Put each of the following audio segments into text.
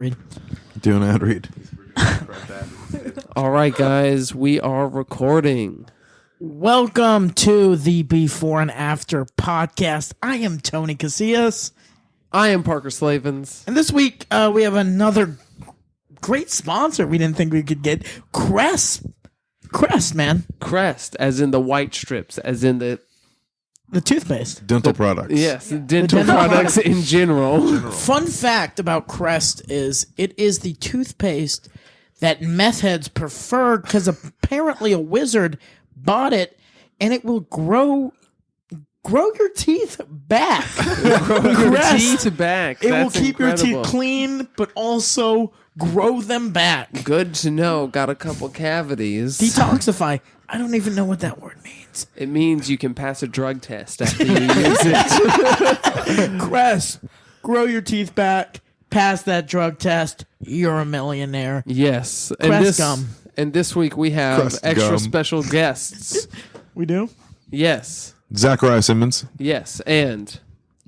Read. Do an ad read. All right, guys, we are recording. Welcome to the Before and After podcast. I am Tony Casillas. I am Parker Slavens. And this week, we have another great sponsor we didn't think we could get. Crest, man. Crest, as in the white strips, as in the toothpaste. Dental products. yes, dental products in general. Fun fact about Crest is it is the toothpaste that meth heads prefer because apparently a wizard bought it and it will grow your teeth back. Grow your teeth back. It will That's keep your incredible. teeth clean, but also grow them back. Good to know. Got a couple cavities. Detoxify. I don't even know what that word means. It means you can pass a drug test after you use it. Crest, grow your teeth back. Pass that drug test. You're a millionaire. Yes. Crest gum. And this week we have Crest extra gum. special guests. We do? Yes. Zachariah Simmons. Yes. And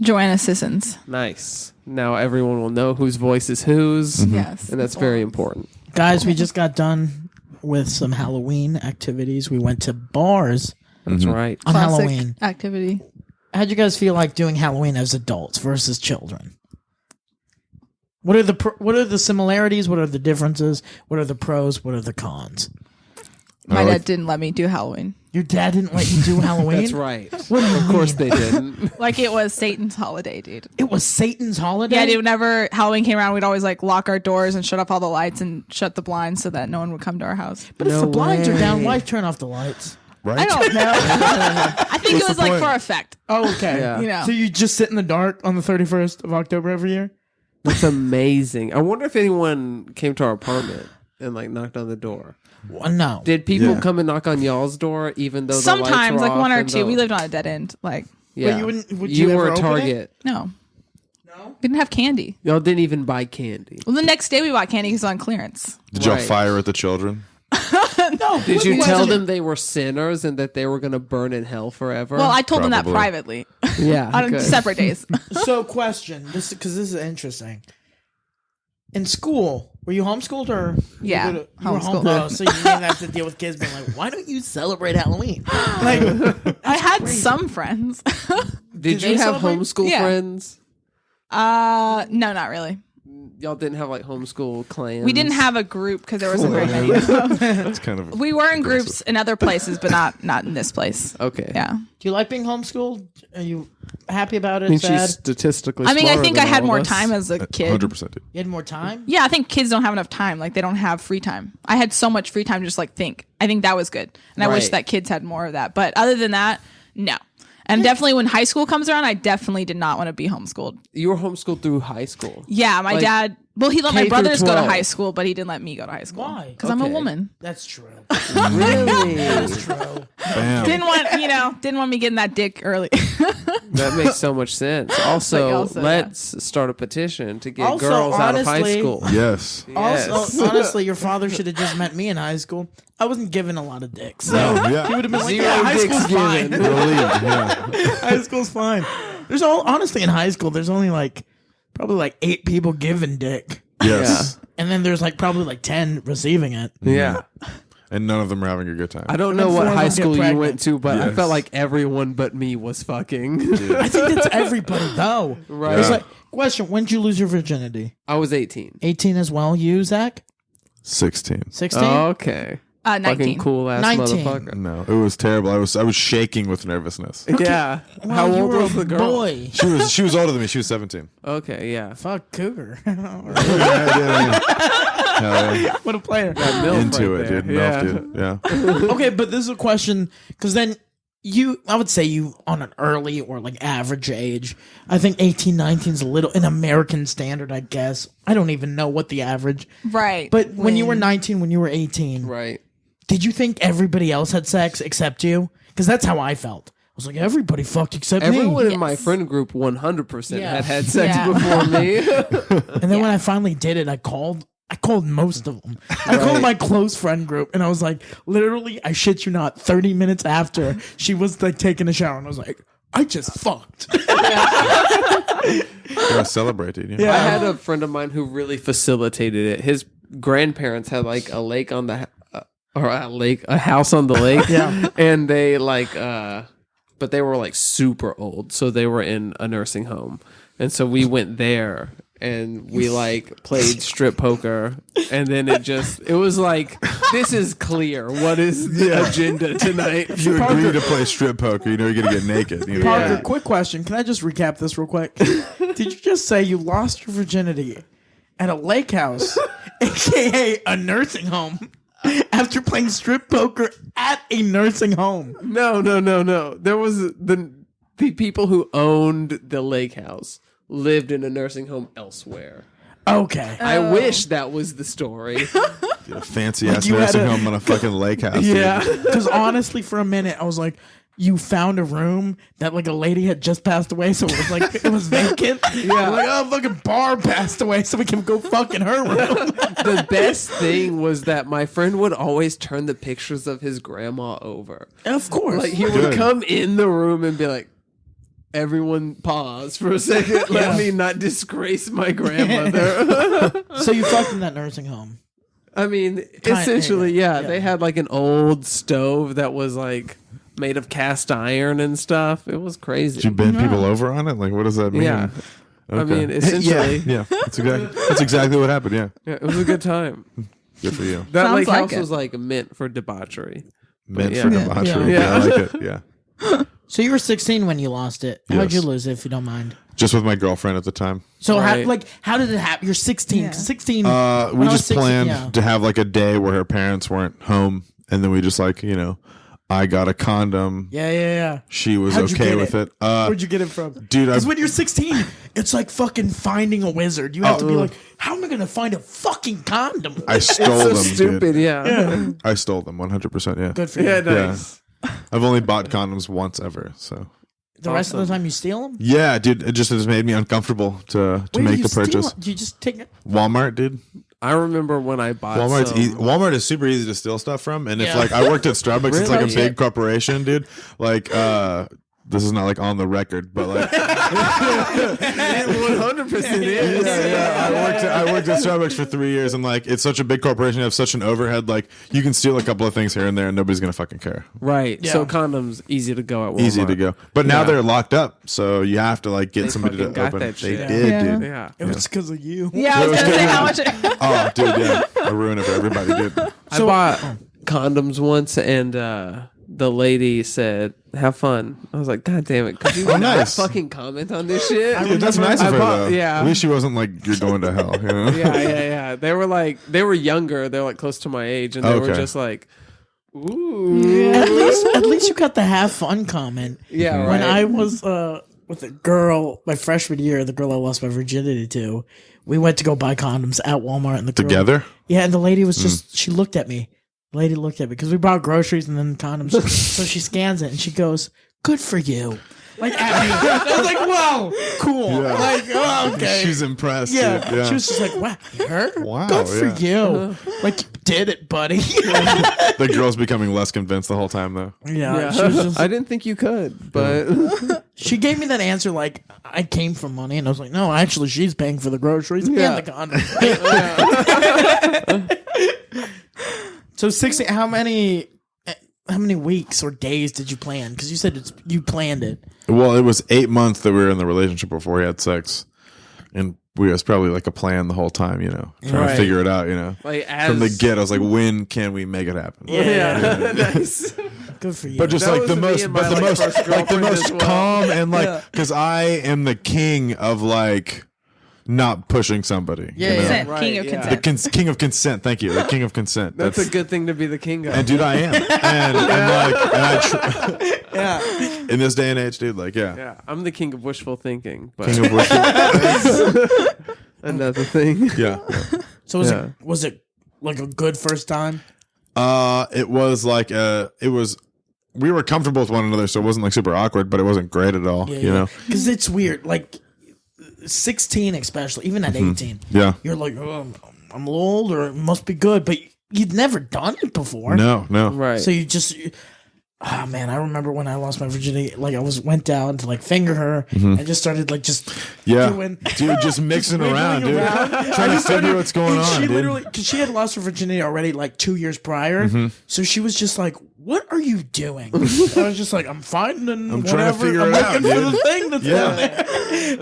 Joanna Sissons. nice. Now everyone will know whose voice is whose. Yes. And that's very important. Guys, we just got done with some Halloween activities. We went to bars That's right. on Classic Halloween. activity. How'd you guys feel like doing Halloween as adults versus children? What are the similarities? What are the differences? What are the pros? What are the cons? My dad didn't let me do Halloween. Your dad didn't let you do Halloween? That's right. What do you Of course mean? they didn't. Like it was Satan's holiday, dude. It was Satan's holiday? Yeah, dude, whenever Halloween came around, we'd always like lock our doors and shut off all the lights and shut the blinds so that no one would come to our house. But if No the blinds are down, way. why turn off the lights? Right? I don't know. I think What's it was the like point? for effect. Oh, okay. Yeah. You know. So you just sit in the dark on the 31st of October every year? That's amazing. I wonder if anyone came to our apartment and like knocked on the door. Well, no. Did people Yeah. come and knock on y'all's door even though the Sometimes, lights were like off one or and two. the- We lived on a dead end. Like, Yeah. would you you were ever a open it? target. no. No? We didn't have candy. Y'all didn't even buy candy. Well, the next day we bought candy because it was on clearance. Did y'all Right. fire at the children? No. Did you what- tell them they were sinners and that they were going to burn in hell forever? Well, I told them that Probably. privately yeah. on good. separate days. So, question, because this is interesting. In school, were you homeschooled or? Yeah, you were homeschooled. Oh, so you didn't have to deal with kids being like, "Why don't you celebrate Halloween?" Like, I had some friends. Did they you have celebrate? homeschool Yeah. friends? No, not really. Y'all didn't have like homeschool clans? We didn't have a group because there wasn't very many. That's kind of. We were in groups in other places, but not in this place. Okay. Yeah. do you like being homeschooled? Are you happy about it? I mean, Sad? she's statistically I mean, I smarter think than I had all more of us. time as a kid. 100%. You had more time. Yeah, I think kids don't have enough time. Like they don't have free time. I had so much free time to just like think. I think that was good, and I wish Right. that kids had more of that. But other than that, no. And definitely when high school comes around, I definitely did not want to be homeschooled. You were homeschooled through high school. Yeah, my Like, dad. Well, he let my K through brothers go to 12. high school, but he didn't let me go to high school. Why? Because I'm a Okay. woman. That's true. Really? That's true. Bam. Didn't want me getting that dick early. That makes so much sense. Also, Also, yeah. let's start a petition to get Also, girls out of high honestly- school. Yes. Yes. Also, honestly, your father should have just met me in high school. I wasn't given a lot of dicks. So Yeah. he would have been like, Zero "Yeah, high dicks school's fine. given. Relieved, yeah. High school's fine." Honestly in high school, there's only probably 8 people giving dick, Yes. and then there's probably 10 receiving it. Yeah. And none of them are having a good time. I don't And know then what 4 of high them get school you pregnant. went to, but I Yes. felt like everyone but me was fucking. I think that's everybody though. Right. It's Yeah. question: when did you lose your virginity? I was 18. 18 as well. You, Zach? 16. 16. Okay. 19. Fucking cool ass 19. motherfucker. No, it was terrible. I was shaking with nervousness. Yeah. Well, How you old were was a the girl? Boy. She was older than me. She was 17. Okay, yeah. Fuck cougar. Hell yeah. What a player. That MILF Into right it, there. dude. Yeah. Milf, dude. Yeah. Okay, but this is a question because then I would say you on an early or average age. I think 18, 19 is a little an American standard, I guess. I don't even know what the average. Right. But when you were 19, when you were 18, Right. did you think everybody else had sex except you? Because that's how I felt. I was like, everybody fucked except Everyone me. in my Yes. friend group 100% Yeah. had sex Yeah. before me. And then when I finally did it, I called most of them. I called my close friend group, and I was like, literally, I shit you not, 30 minutes after she was taking a shower, and I was like, I just fucked. Gotta celebrate it. I had a friend of mine who really facilitated it. His grandparents had like a lake on the a house on the lake. Yeah. And they but they were like super old, so they were in a nursing home. And so we went there and we like played strip poker, and then it was like, this is clear. What is the agenda tonight? If you agree to play strip poker, you know you're gonna get naked. You know? Parker, quick question. Can I just recap this real quick? Did you just say you lost your virginity at a lake house, aka a nursing home, after playing strip poker at a nursing home? No. There was the people who owned the lake house lived in a nursing home elsewhere. Okay. I wish that was the story. A fancy ass you had nursing a- home on a fucking lake house. Yeah. dude. Because honestly, for a minute, I was like, you found a room that like a lady had just passed away, so it was like it was vacant. Yeah, like, oh, fucking Barb passed away, so we can go fuck in her room. The best thing was that my friend would always turn the pictures of his grandma over. Of course. Like he would Good. come in the room and be like, everyone pause for a second. Let me not disgrace my grandmother. So you fucked in that nursing home. I mean, essentially, yeah. They had like an old stove that was like made of cast iron and stuff. It was crazy. Did you bend people over on it? Like, what does that mean? Yeah. I Okay. mean, essentially, yeah. That's exactly what happened. Yeah. yeah, it was a good time. Good for you. That Sounds lake like house it. was like meant for debauchery. Meant Yeah. for Yeah. debauchery. Yeah. Yeah. I like it. Yeah. So you were 16 when you lost it. How'd Yes. you lose it, if you don't mind? Just with my girlfriend at the time. So Right. how did it happen? You're 16. Yeah. 16. We when I was just 16, planned yeah. to have like a day where her parents weren't home, and then we just like, I got a condom. Yeah. She was How'd you okay get with it. Where'd you get it from? Dude, Because when you're 16, it's like fucking finding a wizard. You have to be like, how am I going to find a fucking condom? I stole So them, stupid, dude. yeah. I stole them 100%. Yeah. Good for you. Yeah, nice. I've only bought condoms once ever, so. The rest of the time you steal them? Yeah, dude, it just made me uncomfortable to make the purchase. Do you just take it? Walmart, dude. I remember when I bought Walmart is super easy to steal stuff from, and if Yeah. like I worked at Starbucks, it's like a Really? big corporation, dude. Like, this is not like on the record, but like, 100% is. I worked at Starbucks for 3 years, and like, it's such a big corporation, you have such an overhead. Like, you can steal a couple of things here and there, and nobody's gonna fucking care. Right. Yeah. So condoms easy to go at Walmart. Easy to go, but now Yeah. they're locked up, so you have to like get They somebody to fucking got open. that They shit. did, Yeah. dude. Yeah. It was because of you. Yeah, I was gonna say how much. Oh, dude, yeah, I ruined it for everybody, dude. I bought condoms once, and the lady said, "Have fun." I was like, "God damn it! Could you not nice. fucking comment on this shit?" Dude, that's nice of I her, bought- though. yeah. At least she wasn't like, you're going to hell, you know? yeah. They were younger. They're like close to my age, and they were Okay. just like, "Ooh, At least you got the have fun comment. yeah." Right. When I was with a girl my freshman year, the girl I lost my virginity to, we went to go buy condoms at Walmart, and the girl, Together? yeah, and the lady was just she looked at me. The lady looked at me because we bought groceries and then condoms. So she scans it and she goes, "Good for you." Like at me. I was like, "Whoa, cool." Yeah. Like, oh, okay. She's impressed. yeah. Dude. Yeah. She was just like, "Wow, her? Wow, Good for yeah. you." Like, you did it, buddy. The girl's becoming less convinced the whole time, though. yeah. Yeah. She was just I didn't think you could, but She gave me that answer like I came from money, and I was like, no, actually, she's paying for the groceries Yeah. and the condoms. So 60. How many weeks or days did you plan? Because you said you planned it. Well, it was 8 months that we were in the relationship before we had sex, and we was probably like a plan the whole time, trying Right. to figure it out, like From the get, I was like, when can we make it happen? yeah, nice. Good for you. But just That like was the me most, and my, but the like, most, first like the girlfriend most as well. calm and like, Yeah. because I am the king of like not pushing somebody. Yeah, you know? Consent, Right, king of yeah. The consent. king of consent. Thank you, the king of consent. That's a good thing to be the king of. And dude, I am. And yeah. in this day and age, dude, like, yeah, I'm the king of wishful thinking, but king of worship. another thing. Yeah. So was it like a good first time? It was like we were comfortable with one another, so it wasn't like super awkward, but it wasn't great at all. You know? Because it's weird. Like 16, especially, even at 18, Yeah. you're like, oh, I'm a little older. It must be good, but you'd never done it before. No. Right. So you just, Oh man, I remember when I lost my virginity. Like went down to like finger her and just started like just doing, dude, just mixing around, dude, trying to figure what's going on. She dude. literally, because she had lost her virginity already like 2 years prior, so she was just like, "What are you doing?" I was just like, "I'm finding. I'm trying to figure I'm it out, looking for dude. the thing that's down there."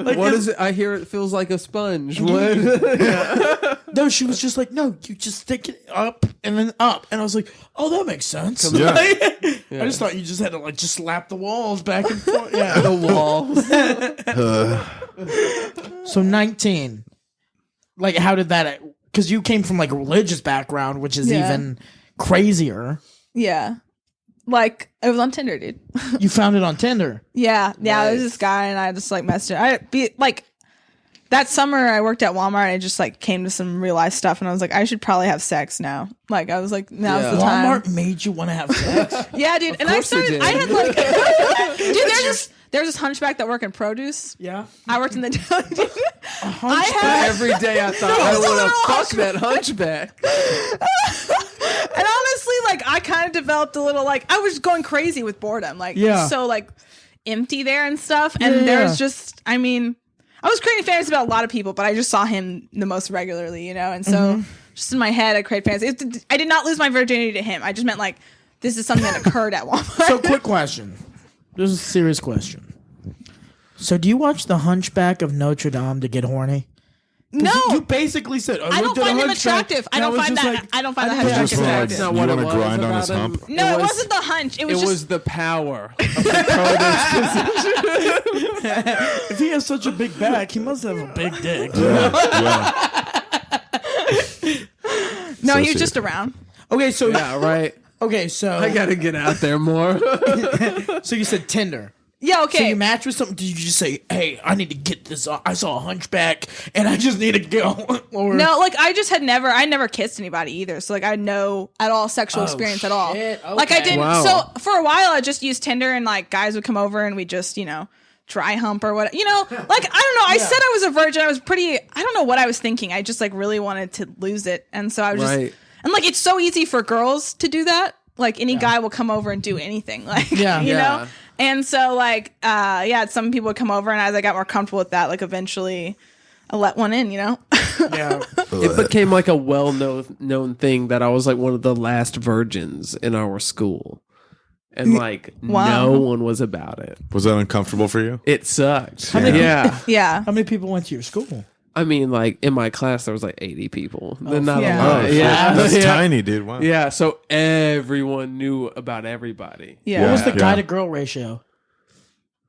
Like, What is it? I hear it feels like a sponge. What? No, she was just like, "No, you just stick it up and then up," and I was like, "Oh, that makes sense." Yeah. I just thought you just had to like just slap the walls back and forth. Yeah. The walls. So 19. Like, how did that? Because you came from like a religious background, which is even crazier. Yeah. Like, it was on Tinder, dude. You found it on Tinder. Yeah. There was this guy, and I just like messed it. That summer I worked at Walmart and I just like came to some real life stuff and I was like, I should probably have sex now. Like I was like, now's the time. Walmart made you want to have sex. Yeah, dude. And I started, I had like, dude, there's this hunchback that worked in produce. Yeah. I worked in the, Every day I thought I want to fuck that hunchback. And honestly, like I kind of developed a little like, I was going crazy with boredom. Like, so like empty there and stuff. And there's just, I mean, I was creating fantasies about a lot of people, but I just saw him the most regularly, you know? And so just in my head, I created fantasies. I did not lose my virginity to him. I just meant like, this is something that occurred at Walmart. So quick question. This is a serious question. So do you watch The Hunchback of Notre Dame to get horny? No. You basically said, I don't find him attractive. I don't find that Just attractive. like, That's you not what want it to was grind on about his him. hump. No, it wasn't the hunch. It was just the power of the produce. If he has such a big back, he must have a big dick. no, he was just around. Okay, so Yeah, right. okay, so I gotta get out there more. so you said Tinder. Yeah, okay. So you match with something? Did you just say, "Hey, I need to get this off. I saw a hunchback, and I just need to go"? Or no, like I never kissed anybody either. So like I had no at all sexual experience at all. shit. Like I Okay. didn't. Wow. So for a while I just used Tinder and like guys would come over and we just dry hump or what, like I don't know. I said I was a virgin. I was pretty. I don't know what I was thinking. I just like really wanted to lose it, and so I was Right. just and like it's so easy for girls to do that. Like any guy will come over and do anything. Like you know. And so, like, some people would come over, and as I got more comfortable with that, like, eventually I let one in, yeah, It became like a well-known thing that I was like one of the last virgins in our school. And like no one was about it. Was that uncomfortable for you? It sucked. many- Yeah. Yeah. How many people went to your school? I mean, like in my class there was like 80 people. Not yeah. a lot. Oh, Yeah. That's Yeah. tiny, dude. Wow. Yeah, so everyone knew about everybody. Yeah. What was the Yeah. guy to girl ratio?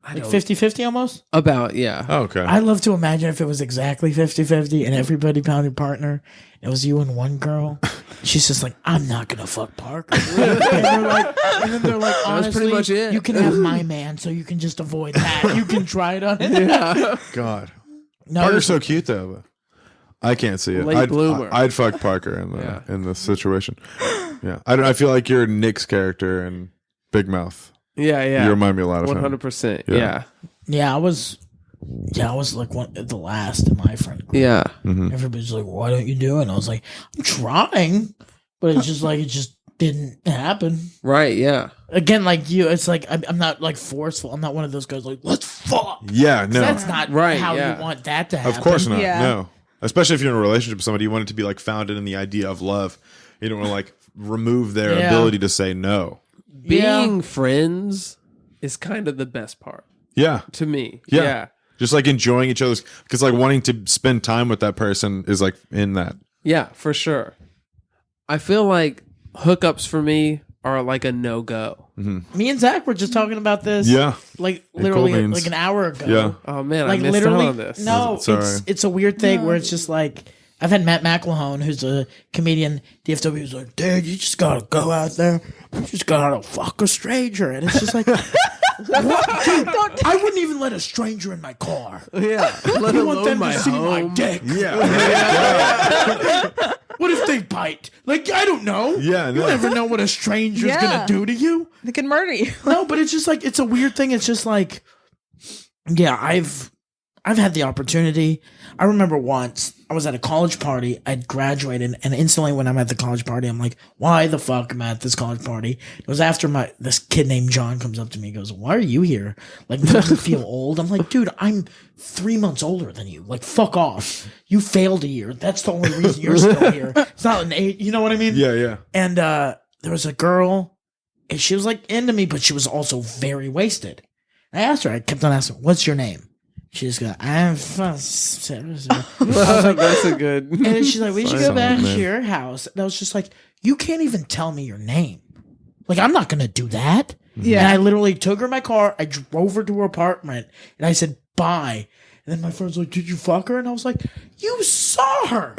Like 50-50 almost? About, yeah. Oh, okay. I love to imagine if it was exactly 50-50 and everybody found your partner. It was you and one girl. She's just like, I'm not gonna fuck Parker. and then they're like, honestly, pretty much it. you can have my man, so you can just avoid that. You can try it on it. Yeah. God. No, Parker's so cute though. But I can't see it. Late bloomer. I'd fuck Parker in this situation. Yeah. I feel like you're Nick's character in Big Mouth. Yeah, yeah. You remind me a lot of him. 100%. Yeah. Yeah. I was like the last in my friend group. Yeah. Everybody's like, why don't you do it? And I was like, I'm trying, but it's just like it just didn't happen. Right, yeah. Again, like you, it's like I'm not like forceful. I'm not one of those guys like, let's fuck. Yeah, no. That's not Right, how yeah. you want that to happen. Of course not. Yeah. No. Especially if you're in a relationship with somebody, you want it to be like founded in the idea of love. You don't want to like remove their Yeah. ability to say no. Being friends is kind of the best part Yeah. to me. Yeah. Yeah. Just like enjoying each other's, because like wanting to spend time with that person is like in that. Yeah, for sure. I feel like hookups for me are like a no-go. Me and Zach were just talking about this. Yeah. like And literally cool beans. like an hour ago. Yeah. Oh man, like I missed literally. out on this. No, Sorry. it's a weird thing where it's just like I've had Matt McElhone, who's a comedian, DFW, who's like, dude, you just gotta go out there, you just gotta fuck a stranger, and it's just like, what? Dude, I wouldn't even let a stranger in my car. Yeah, let You want alone them my to see my home. dick? Yeah. What if they bite? Like, I don't know. Yeah, You no. never know what a stranger's Yeah. gonna do to you. They could murder you. No, but it's just like it's a weird thing. It's just like, yeah, I've had the opportunity. I remember once I was at a college party. I'd graduated, and instantly when I'm at the college party, I'm like, "Why the fuck am I at this college party?" It was after this kid named John comes up to me and goes, "Why are you here? Like, don't you feel old?" I'm like, "Dude, I'm 3 months older than you. Like, fuck off. You failed a year. That's the only reason you're still here. It's not an age. You know what I mean?" Yeah, yeah. And there was a girl, and she was like into me, but she was also very wasted. I asked her. I kept on asking, "What's your name?" She just goes, "I'm That's a good. and then she's like, "We should go back man. to your house." And I was just like, "You can't even tell me your name. Like, I'm not gonna do that." Yeah. And I literally took her in my car. I drove her to her apartment, and I said, "Bye." And then my friend's like, "Did you fuck her?" And I was like, "You saw her.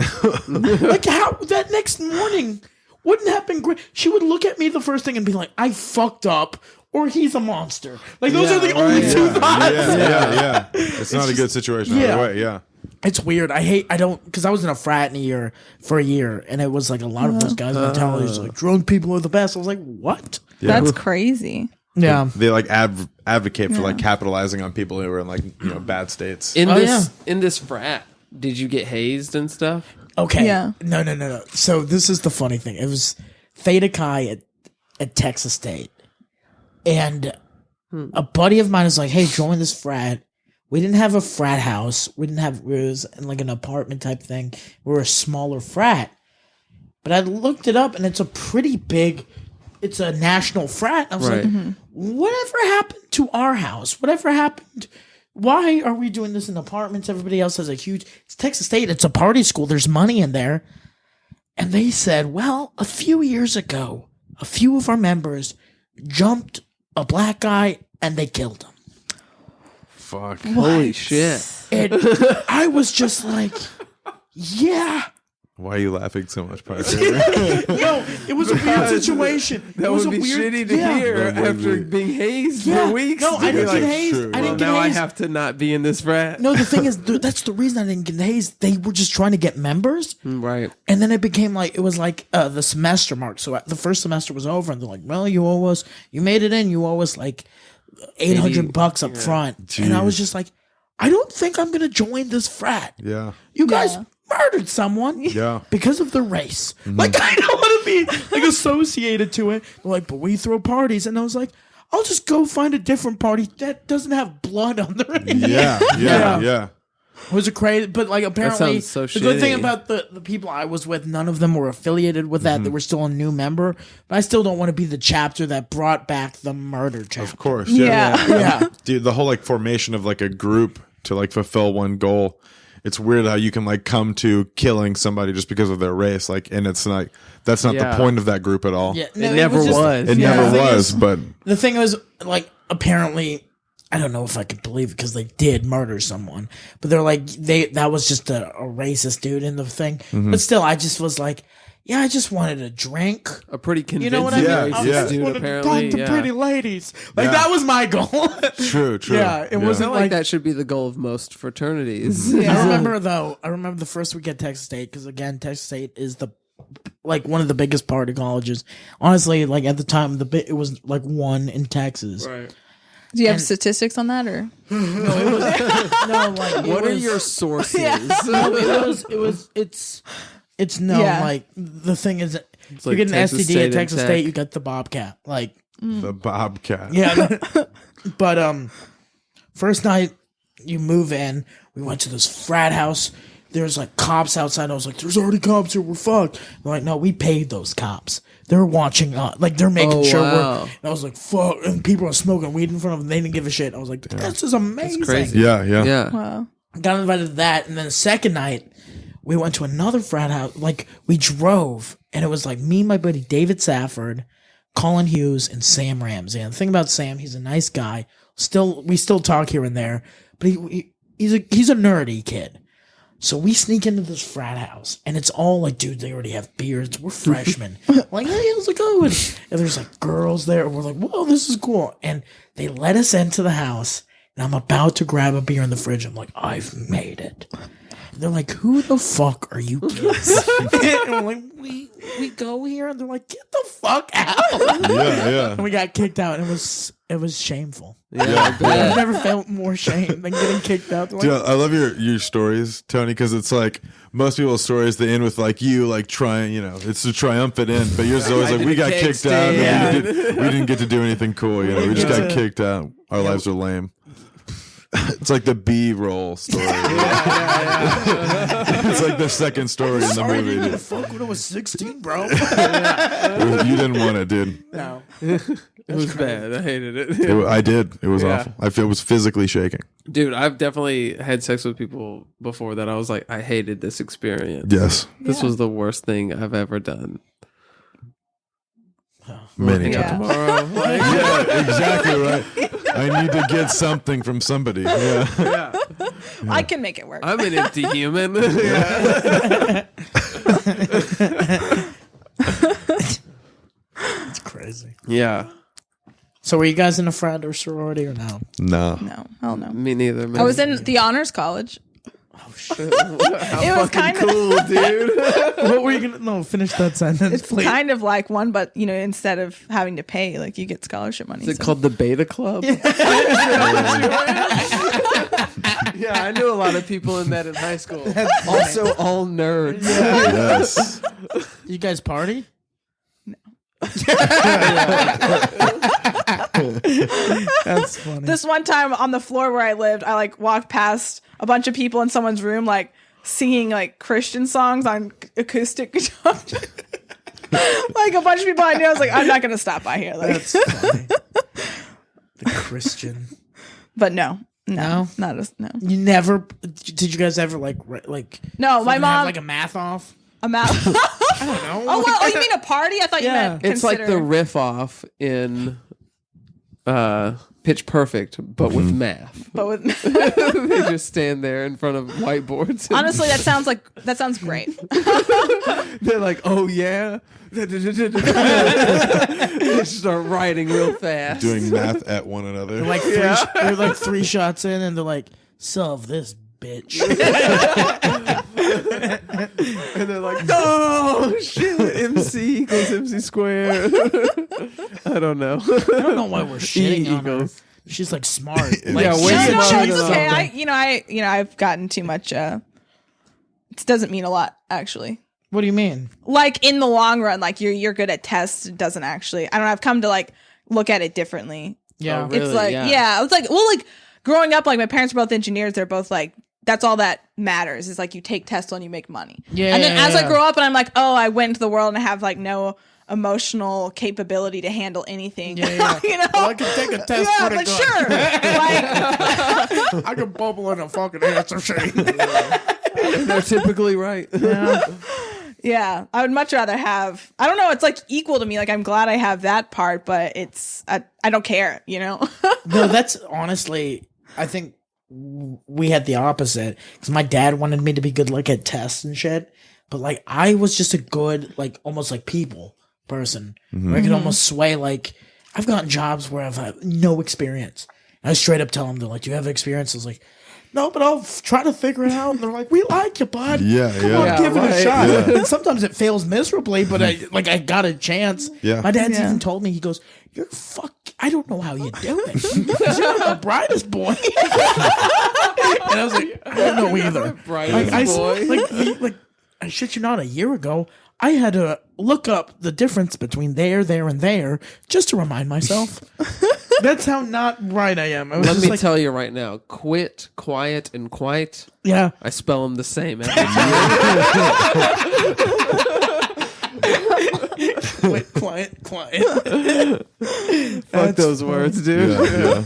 Like, how that next morning wouldn't have been great." She would look at me the first thing and be like, "I fucked up." Or he's a monster. Like, those Yeah, are the right, only yeah. two thoughts. Yeah. It's not a good situation yeah. either way. Yeah. It's weird. Because I was in a frat for a year, and it was like a lot of those guys' mentalities, like, drunk people are the best. I was like, what? Yeah. That's crazy. Yeah. They like advocate for like capitalizing on people who are in like bad states. In Oh, this frat, did you get hazed and stuff? Okay. Yeah. No. So this is the funny thing. It was Theta Chi at Texas State. And a buddy of mine is like, "Hey, join this frat." We didn't have a frat house. It was in like an apartment type thing. We were a smaller frat. But I looked it up, and it's it's a national frat. I was Right. like, whatever happened to our house? Whatever happened? Why are we doing this in apartments? Everybody else has it's Texas State. It's a party school. There's money in there. And they said, well, a few years ago, a few of our members jumped a black guy and they killed him. Fuck. Holy shit! And I was just like, yeah. Why are you laughing so much, Parker? No, it was a weird situation. That It was would a be weird, shitty to hear That would after be- being hazed Yeah. for weeks. No, I to be didn't like, get hazed. true. I well, didn't get now I hazed. have to not be in this frat. No, the thing is, that's the reason I didn't get hazed. They were just trying to get members. Right. And then it became like, it was like the semester mark. So the first semester was over, and they're like, well, you made it in. You owe us like $800 up front. And I was just like, I don't think I'm going to join this frat. Yeah. You guys murdered someone Yeah. because of the race. Like, I don't want to be like associated to it. They're like, but we throw parties. And I was like, I'll just go find a different party that doesn't have blood on the ring. Yeah. It was a crazy, but like apparently sounds so the good thing shitty. about the people I was with, none of them were affiliated with that. They were still a new member, but I still don't want to be the chapter that brought back the murder chapter. Of course. Yeah. Yeah. Dude, the whole like formation of like a group to like fulfill one goal. It's weird how you can like come to killing somebody just because of their race. Like, and it's like, that's not the point of that group at all. Yeah, It never just- was. It Yeah. never The thing was, is- but The thing was, like, apparently, I don't know if I could believe it because they did murder someone, but they're like, that was just a racist dude in the thing. But still, I just was like, yeah, I just wanted a drink. A pretty convincing You know what I mean? Yeah, I yeah. just dude, wanted apparently. to talk to Yeah. pretty ladies. Like, Yeah. that was my goal. true. Yeah, it I wasn't feel like that should be the goal of most fraternities. I remember the first week at Texas State, because again, Texas State is one of the biggest party colleges. Honestly, like at the time, it was like one in Texas. Right. Do you have statistics on that, or No, like What are your sources? it's no, Yeah. like the thing is, you like get an Texas STD State at and Texas Tech. State, you get the Bobcat. Like, The Bobcat. yeah, but first night you move in, we went to this frat house. There's like cops outside. I was like, "There's already cops here. We're fucked." They're like, "No, we paid those cops. They're watching us. Like they're making Oh, sure wow. we're." And I was like, "Fuck!" And people are smoking weed in front of them. They didn't give a shit. I was like, "This is amazing." crazy. Yeah. Yeah. wow? Got invited to that, and then the second night we went to another frat house. Like we drove, and it was like me, my buddy David Safford, Colin Hughes, and Sam Ramsey. And the thing about Sam, he's a nice guy. We still talk here and there, but he's a nerdy kid. So we sneak into this frat house, and it's all like, dude, they already have beards. We're freshmen. Like, hey, how's it going? And there's like girls there, and we're like, whoa, this is cool. And they let us into the house, and I'm about to grab a beer in the fridge. I'm like, I've made it. And they're like, who the fuck are you kids? And I'm like, we go here, and they're like, get the fuck out. Yeah. And we got kicked out. And it was shameful. Yeah. I've never felt more shame than getting kicked out. Dude, I love your stories, Tony, because it's like most people's stories, they end with like you like trying, it's a triumphant end, but yours is always like we got kicked out. And we didn't get to do anything cool. We just got kicked out. Our lives are lame. It's like the B-roll story. It's like the second story in the movie. Dude. Fuck when I was 16, bro. You didn't want it, dude. No. It was bad. I hated it. I did. It was awful. I feel it was physically shaking. Dude, I've definitely had sex with people before that I was like, I hated this experience. Yes. This was the worst thing I've ever done. Many times. Tomorrow. Yeah, exactly right. I need to get something from somebody. Yeah. I can make it work. I'm an empty human. Yeah. It's crazy. Yeah. So were you guys in a frat or sorority or no? No. No, hell no. Me neither, man. I was in the honors college. Oh shit! It was kind of cool, dude. What were you gonna? No, finish that sentence. It's please. kind of like one, but instead of having to pay, like you get scholarship money. Is it called the Beta Club? Yeah, I knew a lot of people in that in high school. Also, all nerds. Yes. You guys party? That's funny. This one time on the floor where I lived, I like walked past a bunch of people in someone's room, like singing like Christian songs on acoustic guitar. Like a bunch of people I knew. I was like, I'm not gonna stop by here. Like, That's funny. The Christian. but no. No? No. You never? Did you guys ever like No, my have, mom. like a math off? I don't know. Oh well, you mean a party? I thought you meant It's like consider. the riff off in Pitch Perfect, but with math. But with They just stand there in front of whiteboards. and honestly, that sounds great. they're like, "Oh yeah." They start writing real fast. Doing math at one another. They're like 3 shots in, and they're like, "Solve this, bitch." And they're like, "Oh shit, MC equals MC squared." I don't know. I don't know why we're shitting on her. equals. She's like smart. Like, Yeah, she's way a No, smarter it's than okay. something. I've gotten too much. It doesn't mean a lot, actually. What do you mean? Like in the long run, like you're good at tests. It doesn't actually. I don't know. I've come to like look at it differently. Yeah. Oh, really? It's like Yeah. It's like like growing up, like my parents were both engineers. They're both like that's all that matters. Is like you take tests and you make money. Yeah, And then as I yeah. grow up, and I'm like, oh, I went into the world and I have like no emotional capability to handle anything. Yeah. Well, I can take a test Yeah, pretty but good. sure. Like, I can bubble in a fucking answer sheet. They're typically right. yeah, I would much rather have. I don't know. It's like equal to me. Like I'm glad I have that part, but it's I don't care. No, that's honestly, I think we had the opposite because my dad wanted me to be good like at tests and shit, but like I was just a good like almost like people person where I could almost sway. Like I've gotten jobs where I've had no experience. And I straight up tell them, they're like, "Do you have experience?" I was like, "No, but I'll try to figure it out." And they're like, "We like you, bud. Yeah, Come yeah. on, Yeah, give it a right. shot." Yeah. And sometimes it fails miserably, but I got a chance. Yeah. My dad's Yeah. even told me, he goes, "You're I don't know how you do it. 'Cause you're the brightest boy." And I was like, "I don't know either." Brightest boy. Like I shit you not, a year ago, I had to look up the difference between there, and there just to remind myself. That's how not right I am. I was Let just me like, tell you right now, quit, quiet, and quite. yeah. I spell them the same every time. Quiet. Fuck those words, dude. Yeah.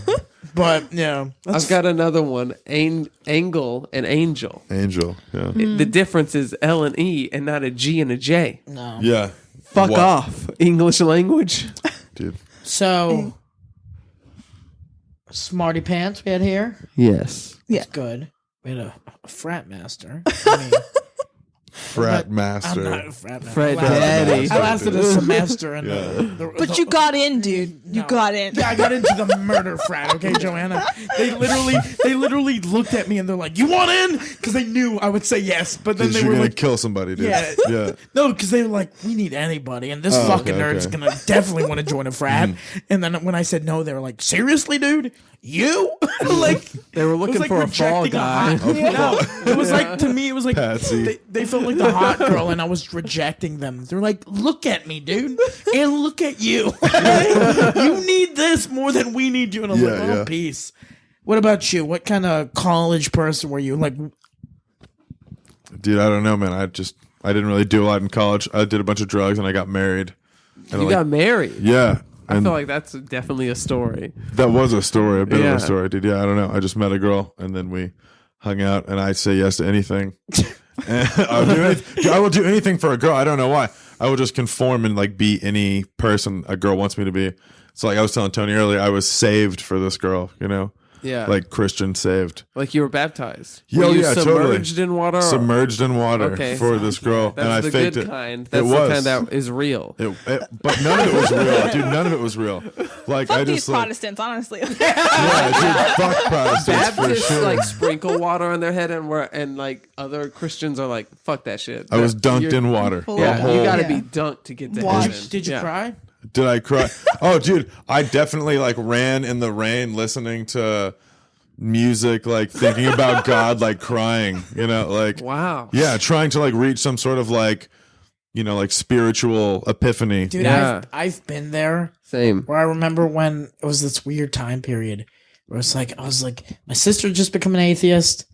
But yeah, I've got another one. Angle and angel. Angel. Yeah. The difference is L and E and not a G and a J. no. Yeah. Fuck What? off, English language. Dude. So, smarty pants we had here. Yes. Yeah. It's good. We had a frat master. I mean, Frat master. I'm not a frat master. Frat daddy. I lasted a semester. And But you got in, dude. You got in. Yeah, I got into the murder frat. Okay, Joanna. They literally looked at me and they're like, "You want in?" Because they knew I would say yes. But then they you're were gonna like, kill somebody, dude. Yeah. No, because they were like, "We need anybody," and this fucking nerd's gonna definitely want to join a frat. And then when I said no, they were like, "Seriously, dude? You?" Like They were looking for a fall rejecting guy. No, it was like, to me, it was like Patsy. they felt like the hot girl, and I was rejecting them. They're like, "Look at me, dude, and look at you. You need this more than we need you." And I was like, "Oh, peace." What about you? What kind of college person were you? Like, Dude, I don't know, man. I didn't really do a lot in college. I did a bunch of drugs and I got married. And You got married. Yeah. I feel like that's definitely a story. That was a story, a bit of Yeah. a story, dude. Yeah, I don't know. I just met a girl and then we hung out and I'd say yes to anything. And I will do anything for a girl. I don't know why. I will just conform and like be any person a girl wants me to be. So like I was telling Tony earlier, I was saved for this girl, you know? Yeah. Like Christian saved. Like you were baptized. Yeah, Were you yeah, submerged totally. in water? Submerged in water Okay. for this girl. That's and I the faked good it. kind. It That's the was. kind that is real. But none of it was real, dude. None of it was real. Like Fuck I these just like, Protestants, honestly. yeah, dude, fuck Protestants for Baptists sure. like sprinkle water on their head, and like other Christians are like, "Fuck that shit." I was dunked You're- in water. Yeah, The you whole- got to Yeah. be dunked to get to Wash. heaven. did you Yeah. cry? Did I cry? Oh, dude, I definitely like ran in the rain listening to music, like thinking about God, like crying, you know, like Wow. yeah, trying to like reach some sort of like, you know, like spiritual epiphany. Dude, Yeah. I've been there. Same. Where I remember when it was this weird time period where it's like I was like my sister had just become an atheist.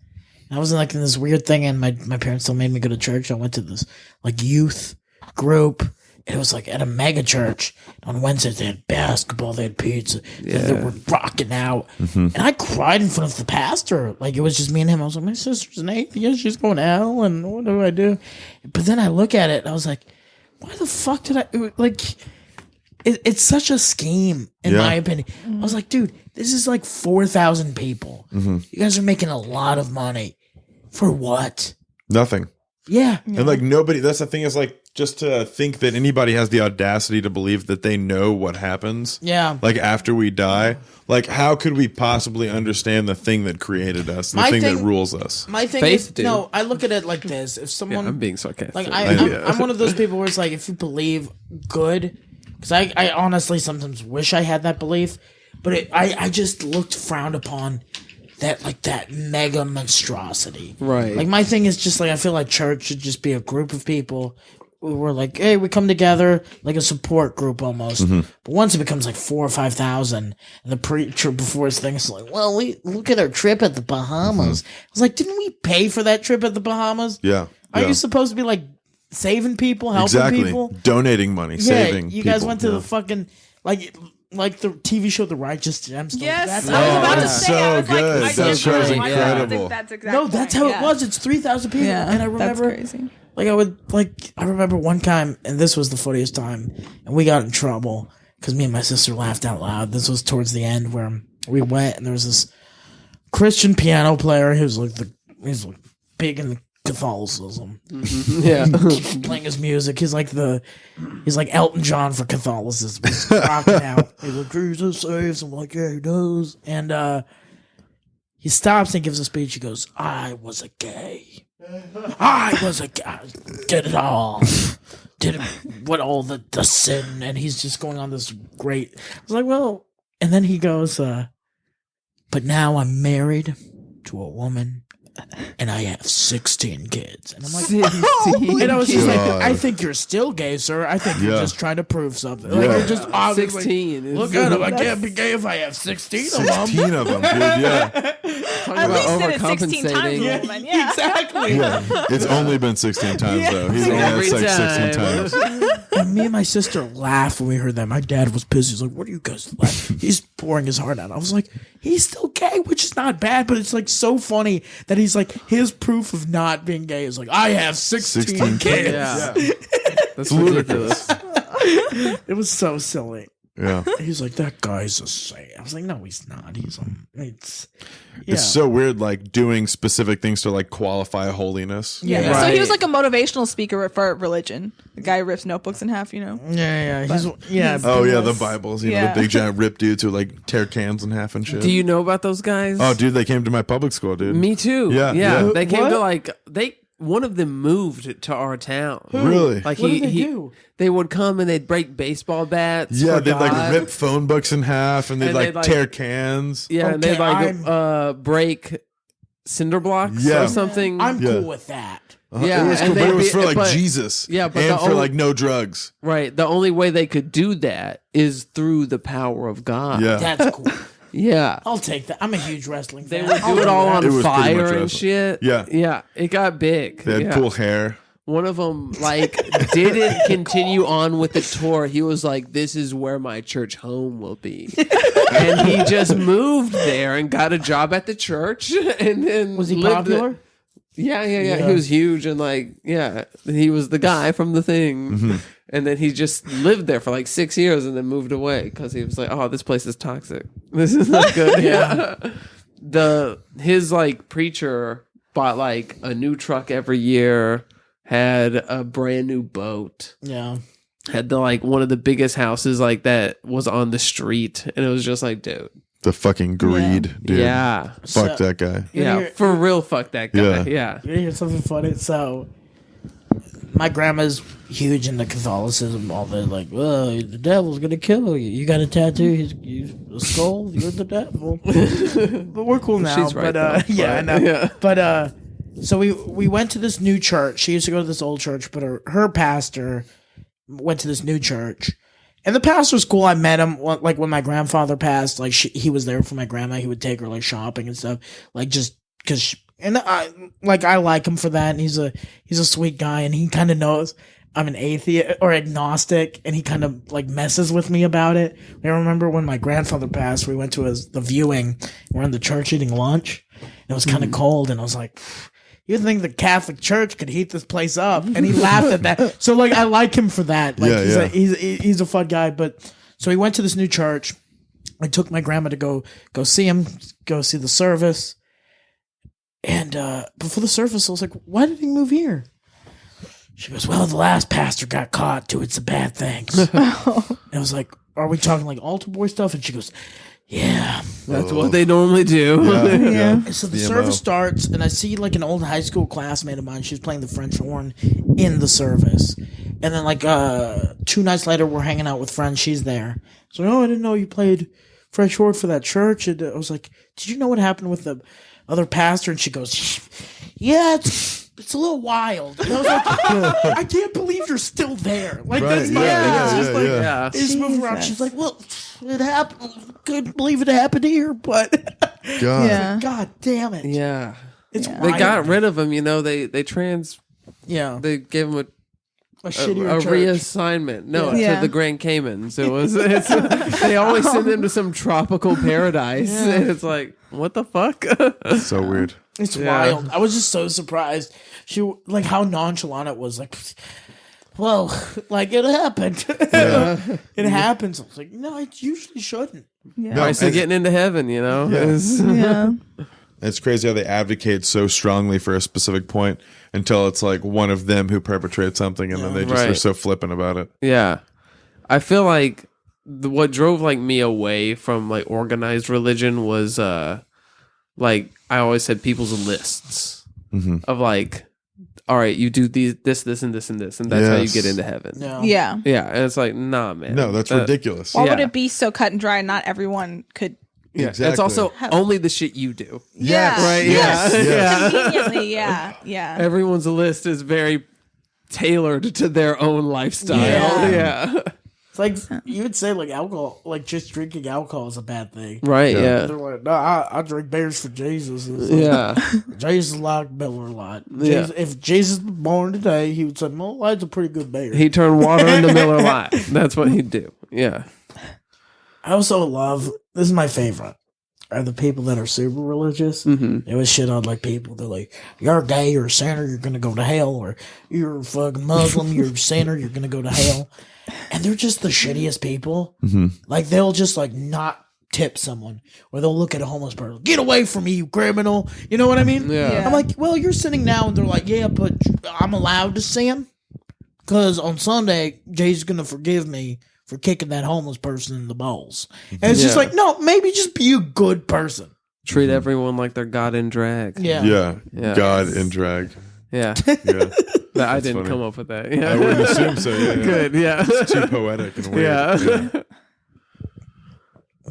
And I was like in this weird thing, and my parents still made me go to church. I went to this like youth group. It was like at a mega church. On Wednesdays they had basketball, they had pizza, they were rocking out, and I cried in front of the pastor. Like it was just me and him. I was like, my sister's an atheist, she's going to hell, and what do I do? But then I look at it, and I was like, why the fuck did I like? It's such a scheme, in my opinion. I was like, dude, this is like 4,000 people. You guys are making a lot of money for what? Nothing. Yeah. And like nobody, that's the thing, is like just to think that anybody has the audacity to believe that they know what happens. Yeah. Like after we die, like how could we possibly understand the thing that created us, the thing that rules us? My thing Faith, is, dude. no, I look at it like this. If someone, I'm being sarcastic. like, Yeah. I'm one of those people where it's like, if you believe good, because I honestly sometimes wish I had that belief, but I just looked frowned upon that mega monstrosity. Right. Like my thing is just like, I feel like church should just be a group of people who were like, hey, we come together like a support group almost. But once it becomes like 4,000 or 5,000, and the preacher before his thing is like, well, we look at our trip at the Bahamas. I was like, didn't we pay for that trip at the Bahamas? Yeah. Are yeah. you supposed to be like saving people, helping exactly people? donating money, saving you guys people, went to yeah. the fucking like the TV show The Righteous Gemstones. Yes, That's I was how about it to was. say. I was So like, good. I That can't show's believe incredible. That's exactly. No, that's how it was. It's 3,000 people, Yeah, and I remember that's crazy. like I remember one time, and this was the funniest time, and we got in trouble because me and my sister laughed out loud. This was towards the end where we went, and there was this Christian piano player who's like big in Catholicism, yeah. playing his music. He's like Elton John for Catholicism. He's rocking out. He's like, Jesus saves. I'm like, yeah, he does. And he stops and gives a speech. He goes, I was a gay. I was a guy. Did it all. Did it, what all the sin. And he's just going on this great. I was like, well, and then he goes, but now I'm married to a woman and I have 16 kids. And I'm like, and I was just like, God. I think you're still gay, sir. I think you're Yeah. just trying to prove something. Like, Yeah. you're just obviously, 16 is- look at him. I can't be gay if I have 16 of them. 16 of them, dude. Yeah, Talking At about least did it 16 times, overcompensating. woman. Yeah. Exactly. yeah. It's only been 16 times though. He's only had Every sex time. 16 times. And me and my sister laughed when we heard that. My dad was pissed. He's like, what are you guys laughing? He's pouring his heart out. I was like, he's still gay, which is not bad, but it's like so funny that he's like, his proof of not being gay is like, I have 16 16 kids. Yeah. Yeah. That's ridiculous. It was so silly. Yeah. He's like, that guy's a saint. I was like, no, he's not. It's so weird, like doing specific things to like qualify holiness. Yeah. Right. So he was like a motivational speaker for religion. The guy who rips notebooks in half, Yeah. The Bibles, the big giant rip dudes who like tear cans in half and shit. Do you know about those guys? Oh, dude, they came to my public school, dude. Me too. Yeah. They came What? to one of them moved to our town. Really? Like What did they do? They would come and they'd break baseball bats. Yeah, for they'd like God. rip phone books in half and they'd And like they'd, like- tear cans. Yeah, and they'd Okay, break cinder blocks Yeah. or something. I'm Yeah. cool with that. Yeah, it was and cool, but they'd it was be- for like but- Jesus. Yeah, but and the for only- like no drugs. Right. The only way they could do that is through the power of God. Yeah. That's cool. Yeah. I'll take that. I'm a huge wrestling They fan. would I'll do it all that. on It was pretty much fire and wrestling. shit. Yeah. Yeah. It got big. They had Yeah. cool hair. One of them didn't continue on with the tour. He was like, "This is where my church home will be," and he just moved there and got a job at the church. And then Was he lived popular? there. Yeah. He was huge and he was the guy from the thing. And then he just lived there for like 6 years and then moved away because he was like, "Oh, this place is toxic. This is not good." His like preacher bought like a new truck every year, had a brand new boat, Yeah. had one of the biggest houses like that was on the street, and it was just like, dude, The fucking greed, dude. yeah, Fuck that guy. yeah, You're- for real, fuck that guy, Yeah. yeah. You hear something funny? So, my grandma's huge into Catholicism. All the like, well, the devil's gonna kill you. You got a tattoo? He's a skull. You're the devil. But we're cool now. She's right, but though. yeah, I know. Yeah. But so we went to this new church. She used to go to this old church, but her pastor went to this new church. And the pastor's cool. I met him like when my grandfather passed. Like he was there for my grandma. He would take her like shopping and stuff. Like just because. And I like him for that. And he's a sweet guy. And he kind of knows I'm an atheist or agnostic. And he kind of like messes with me about it. I remember when my grandfather passed, we went to the viewing. We're in the church eating lunch. And it was kind of cold. And I was like, you think the Catholic Church could heat this place up? And he laughed at that. So like I like him for that. Like he's a fun guy. But so he went to this new church. I took my grandma to go see him, go see the service. And before the service, I was like, why did he move here? She goes, well, the last pastor got caught doing some bad things. And I was like, are we talking like altar boy stuff? And she goes, yeah. That's what they normally do. Yeah. And so the The service MO. starts, and I see like an old high school classmate of mine. She was playing the French horn in the service. And then like 2 nights later, we're hanging out with friends. She's there. So, I didn't know you played French horn for that church. And I was like, did you know what happened with the other pastor? And she goes, yeah, it's a little wild. And I was like, I can't believe you're still there. Like, Right, that's my yeah, thing. It's yeah, just like, yeah. Yeah. they just move around. She's like, well, it happened. Couldn't believe it happened here, but God. Yeah. God damn it. Yeah. It's They wild. got rid of him, they yeah. they gave him A a shittier church. reassignment. No, Yeah. to the Grand Caymans. They always send him to some tropical paradise. And it's like, what the fuck? So weird. It's Yeah. wild. I was just so surprised. She like how nonchalant it was. Like, well, like it happened. It happens. I was like, no, it usually shouldn't. Yeah. Price of getting into heaven, It's- Yeah. It's crazy how they advocate so strongly for a specific point until it's like one of them who perpetrates something and then they just are Right. so flippant about it. Yeah. I feel like what drove me away from like organized religion was like I always said people's lists of like, all right, you do this, and this, and this, and that's how you Yes. get into heaven. No. Yeah. Yeah, and it's like, nah, man. No, that's ridiculous. Why would Yeah. it be so cut and dry? Not everyone could. Yeah, Exactly. it's also only the shit you do. Yes. Right? Yes. Yeah. Yes. Conveniently, yeah. Everyone's list is very tailored to their own lifestyle. Yeah. Yeah. It's like you would say like alcohol, like just drinking alcohol is a bad thing. Right, Yeah. They're like, no, I drink beers for Jesus. It's Yeah. like, Jesus liked Miller a lot. Yeah. Jesus, if Jesus was born today, he would say, "Well, that's a pretty good beer." He turned water into Miller Lite. That's what he'd do. Yeah. I also love, this is my favorite. are the people that are super religious. They always shit on like people. They're like, "You're gay, you're a sinner, you're gonna go to hell," or "You're a fucking Muslim, you're a sinner, you're gonna go to hell." And they're just the shittiest people. Like they'll just like not tip someone, or they'll look at a homeless person, "Get away from me, you criminal." You know what I mean? Yeah. I'm like, well, you're sinning now, and they're like, "Yeah, but I'm allowed to sin because on Sunday Jay's gonna forgive me for kicking that homeless person in the balls." And it's just like, no, maybe just be a good person. Treat everyone like they're God in drag. Yeah. God in drag. Yeah. Yeah. I didn't funny. come up with that. Yeah. I wouldn't assume so. Yeah. Good. Yeah. It's too poetic and weird. Yeah.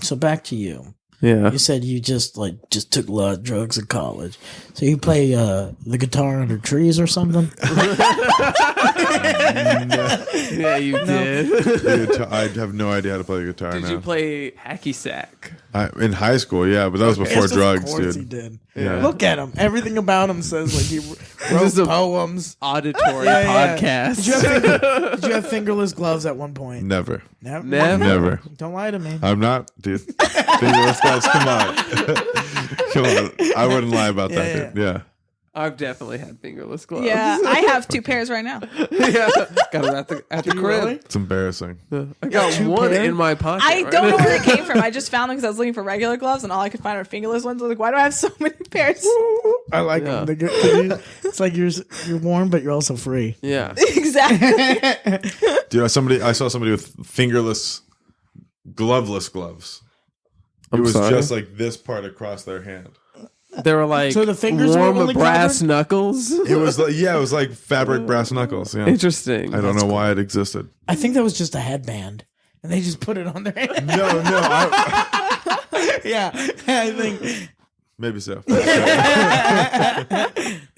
So back to you. Yeah. You said you just took a lot of drugs in college. So you play the guitar under trees or something? Yeah, you did. I have no idea how to play the guitar Did now. you play hacky sack? In high school, yeah, but that was before drugs, Of course dude. he did. Yeah. Look at him. Everything about him says like he wrote Just a- poems. Auditory Yeah. podcast. Did you have fingerless gloves at one point? Never. Never. Never. Don't lie to me. I'm not, dude. Fingerless guys, come on. Come on. I wouldn't lie about that, dude. Yeah. I've definitely had fingerless gloves. Yeah, I have 2 pairs right now. Yeah. Got them at the crib. Really? It's embarrassing. I got two one pair? in my pocket. I right don't know now. where they came from. I just found them because I was looking for regular gloves, and all I could find are fingerless ones. I was like, why do I have so many pairs? I like Yeah. them. It's like you're warm, but you're also free. Yeah. Exactly. Dude, I saw somebody with fingerless, gloveless gloves. It was sorry? just like this part across their hand. They were like So the fingers were warm only brass covered? knuckles. It was like, yeah, it was like fabric brass knuckles. Yeah. Interesting. I don't know why it existed. I think that was just a headband, and they just put it on their head. No, Yeah, I think. maybe so.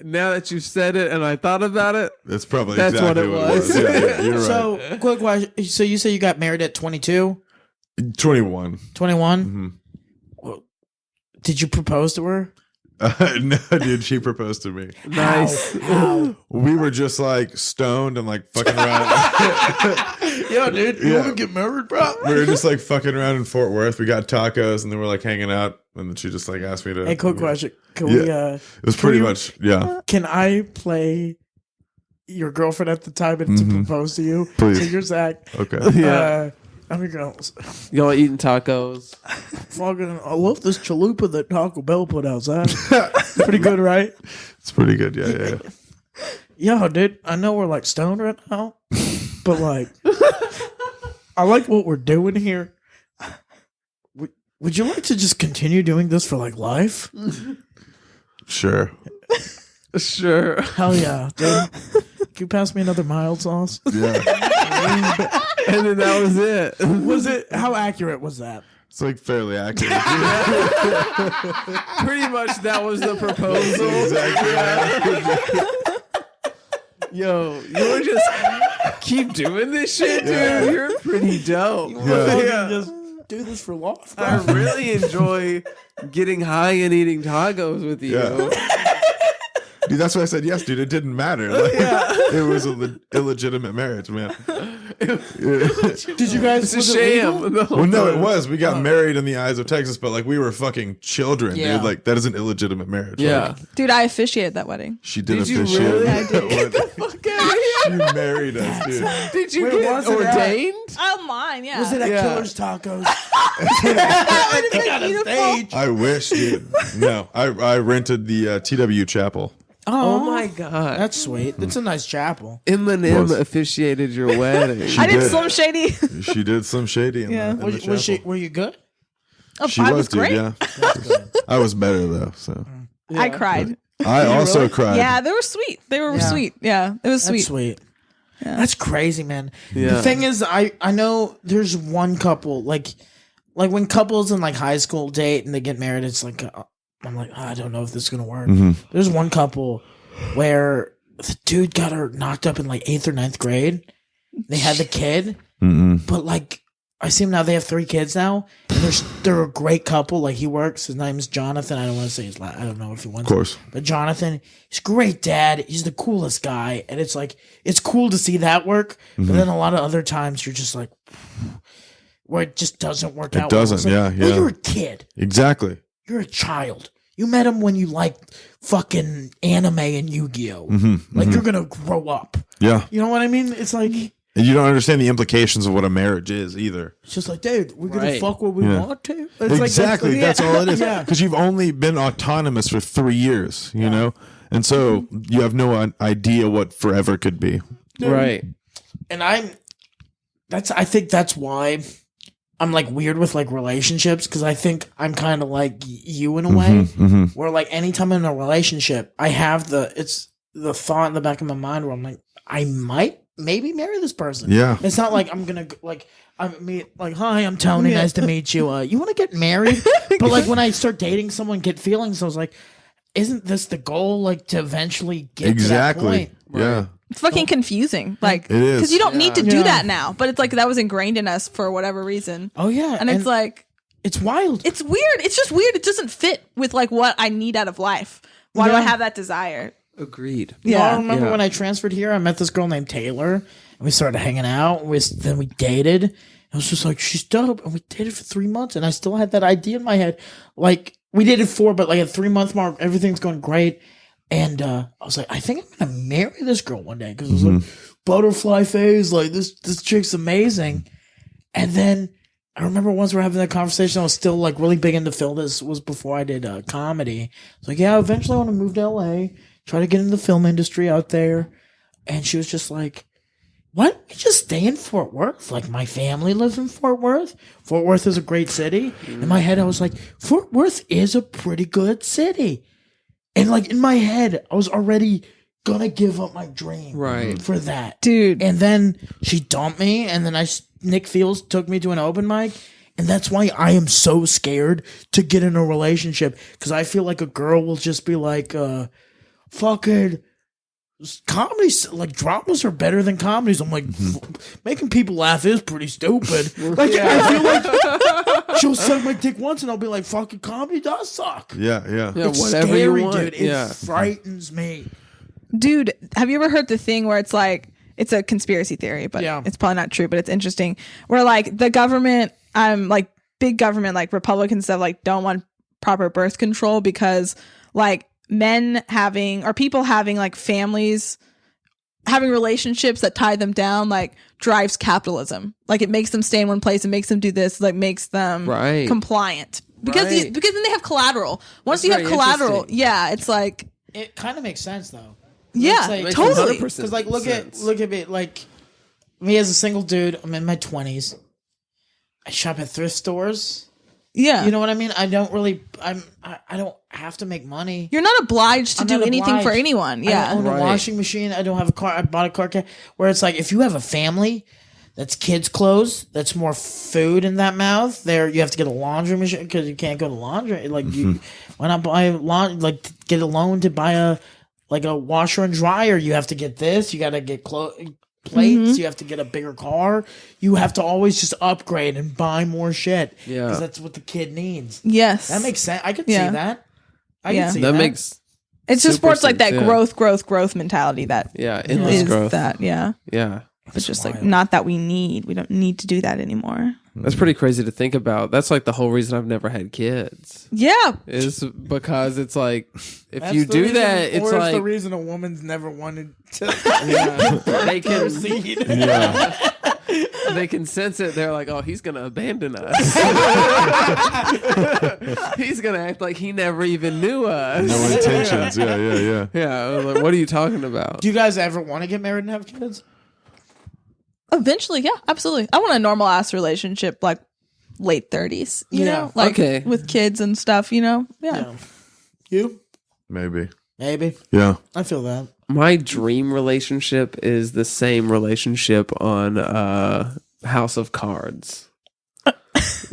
Now that you said it and I thought about it, That's probably That's exactly what it was. Yeah, you're right. So, quick question. So you say you got married at 22, 21. 21? Mhm. Well, did you propose to her? No, dude, she proposed to me. nice. How? We were just like stoned and like fucking around. Yo, dude, you Yeah. want to get married, bro? We were just like fucking around in Fort Worth. We got tacos and then we're like hanging out. And then she just like asked me to. Hey, quick question. Can Yeah. we? It was pretty we- much, yeah. Can I play your girlfriend at the time and to propose to you? Please. So you're Zach. Okay. Yeah. I'm your girl. Y'all eating tacos. Fucking, I love this chalupa that Taco Bell put out, Zach. Pretty good, right? It's pretty good. Yeah. Yo, dude, I know we're like stoned right now, but like, I like what we're doing here. Would you like to just continue doing this for like life? Sure. Sure. Hell yeah, dude. Can you pass me another mild sauce? Yeah. And then that was it. Was it? How accurate was that? It's like fairly accurate. Pretty much that was the proposal. Yo, you're just keep doing this shit, dude. You're pretty dope. Fucking just do this for life. I really enjoy getting high and eating tacos with you. Yeah. Dude, that's why I said yes, dude. It didn't matter. Like, it was an illegitimate marriage, man. Did you guys? It's a was it sham. legal? Well, no, it was. We got married in the eyes of Texas, but like we were fucking children, Yeah. dude. Like that is an illegitimate marriage. Yeah. Like, Dude, I officiated that wedding. she did Did you officiate. really? I that wedding. Fuck out of here. She married us, dude. Did you Where get was it at? ordained? Online, yeah. Was it at Yeah. Killer's Tacos? That would've been beautiful. Stage. I wish, dude. No, I rented the TW Chapel. Oh my god. That's sweet. That's a nice chapel. Eminem Was. officiated your wedding. She I did did. Slim Shady. She did some shady in Yeah. the, in the Was she? chapel. Were you good? Oh, She I was, was dude, great. yeah. I was better though, so I cried. I also cried. Yeah, they were sweet. They were Yeah. sweet. Yeah, it was That's sweet. sweet. That's crazy, man. Yeah. The thing is, I know there's one couple like when couples in like high school date and they get married. It's like I'm like I don't know if this is gonna work. There's one couple where the dude got her knocked up in like 8th or 9th grade. They had the kid, but like I see him now. They have 3 kids now, and they're a great couple. Like he works. His name's Jonathan. I don't want to say his last. I don't know if he wants. Of course. But Jonathan, he's a great dad. He's the coolest guy, and it's like it's cool to see that work. But then a lot of other times you're just like, where it just doesn't work out. doesn't, well. It's like, yeah. Well, you're a kid. Exactly. you're a child. You met him when you liked fucking anime and Yu-Gi-Oh. Like you're gonna grow up. Yeah. You know what I mean? It's like, and you don't understand the implications of what a marriage is either. it's just like, dude, we're gonna fuck what we want to. It's Exactly. Like, that's all it is. Yeah. Because you've only been autonomous for 3 years, you know? And so you have no idea what forever could be. Dude. Right. And I think that's why I'm like weird with like relationships, because I think I'm kind of like you in a way, where like anytime I'm in a relationship, I have the thought in the back of my mind where I'm like, I might maybe marry this person. Yeah. It's not like I'm gonna like hi, I'm Tony, nice to meet you. You want to get married? But like when I start dating someone, get feelings, I was like, isn't this the goal? Like to eventually get to that point? Yeah. It's fucking confusing. Like, it is. because you don't need to do Yeah. that now, but it's like that was ingrained in us for whatever reason. Oh yeah, And it's like, it's wild. it's weird. It's just weird. It doesn't fit with like what I need out of life. Why do I have that desire? Agreed. I remember when I transferred here, I met this girl named Taylor, and we started hanging out. Then we dated. I was just like, she's dope, and we dated for 3 months, and I still had that idea in my head. Like we dated 4, but like at 3 month mark, everything's going great. And I was like, I think I'm gonna marry this girl one day, because it was like butterfly phase. Like this chick's amazing. And then I remember once we were having that conversation, I was still like really big into film. This was before I did comedy. I was like, yeah, eventually I want to move to LA, try to get into the film industry out there. And she was just like, why don't we just stay in Fort Worth? Like my family lives in Fort Worth. Fort Worth is a great city. In my head, I was like, Fort Worth is a pretty good city. And like in my head, I was already gonna give up my dream for that. Dude. And then she dumped me, and then Nick Fields took me to an open mic. And that's why I am so scared to get in a relationship, because I feel like a girl will just be like, fucking comedies, like dramas are better than comedies. I'm like, making people laugh is pretty stupid. Like, I feel like she'll suck my dick once, and I'll be like, fucking comedy does suck. Yeah. It's whatever scary, you want. dude. It frightens me. Dude, have you ever heard the thing where it's like, it's a conspiracy theory, but it's probably not true, but it's interesting, where like the government, like big government, like Republicans stuff, like don't want proper birth control because like men having, or people having like families having relationships that tie them down, like drives capitalism. Like it makes them stay in one place, and makes them do this, like makes them compliant because because then they have collateral. Once you have collateral, it's like, it kind of makes sense though. Yeah, like, totally. Because like look at me, like me as a single dude, I'm in my 20s. I shop at thrift stores. Yeah, you know what I mean. I don't really. I don't have to make money. You're not obliged to do anything for anyone. Yeah, I don't own a washing machine. I don't have a car. I bought a car where it's like, if you have a family, that's kids' clothes. That's more food in that mouth. There, you have to get a laundry machine because you can't go to laundry. Like you, why not buy like get a loan to buy a washer and dryer? You have to get this. You got to get plates. You have to get a bigger car. You have to always just upgrade and buy more shit. Yeah, because that's what the kid needs. Yes, that makes sense. I could see that. I can see that makes. It's just sports like that growth mentality that endless growth. That but just wild. Like not that we don't need to do that anymore. That's pretty crazy to think about. That's like the whole reason I've never had kids. Yeah, is because it's like if you do that, it's like the reason a woman's never wanted to. They can proceed. They can sense it. They're like, oh, he's gonna abandon us. He's gonna act like he never even knew us. No intentions. Yeah. I was like, what are you talking about? Do you guys ever want to get married and have kids? Eventually, yeah, absolutely. I want a normal ass relationship, like late 30s, you know, like with kids and stuff, you know. Yeah. You? Maybe. Yeah. I feel that. My dream relationship is the same relationship on House of Cards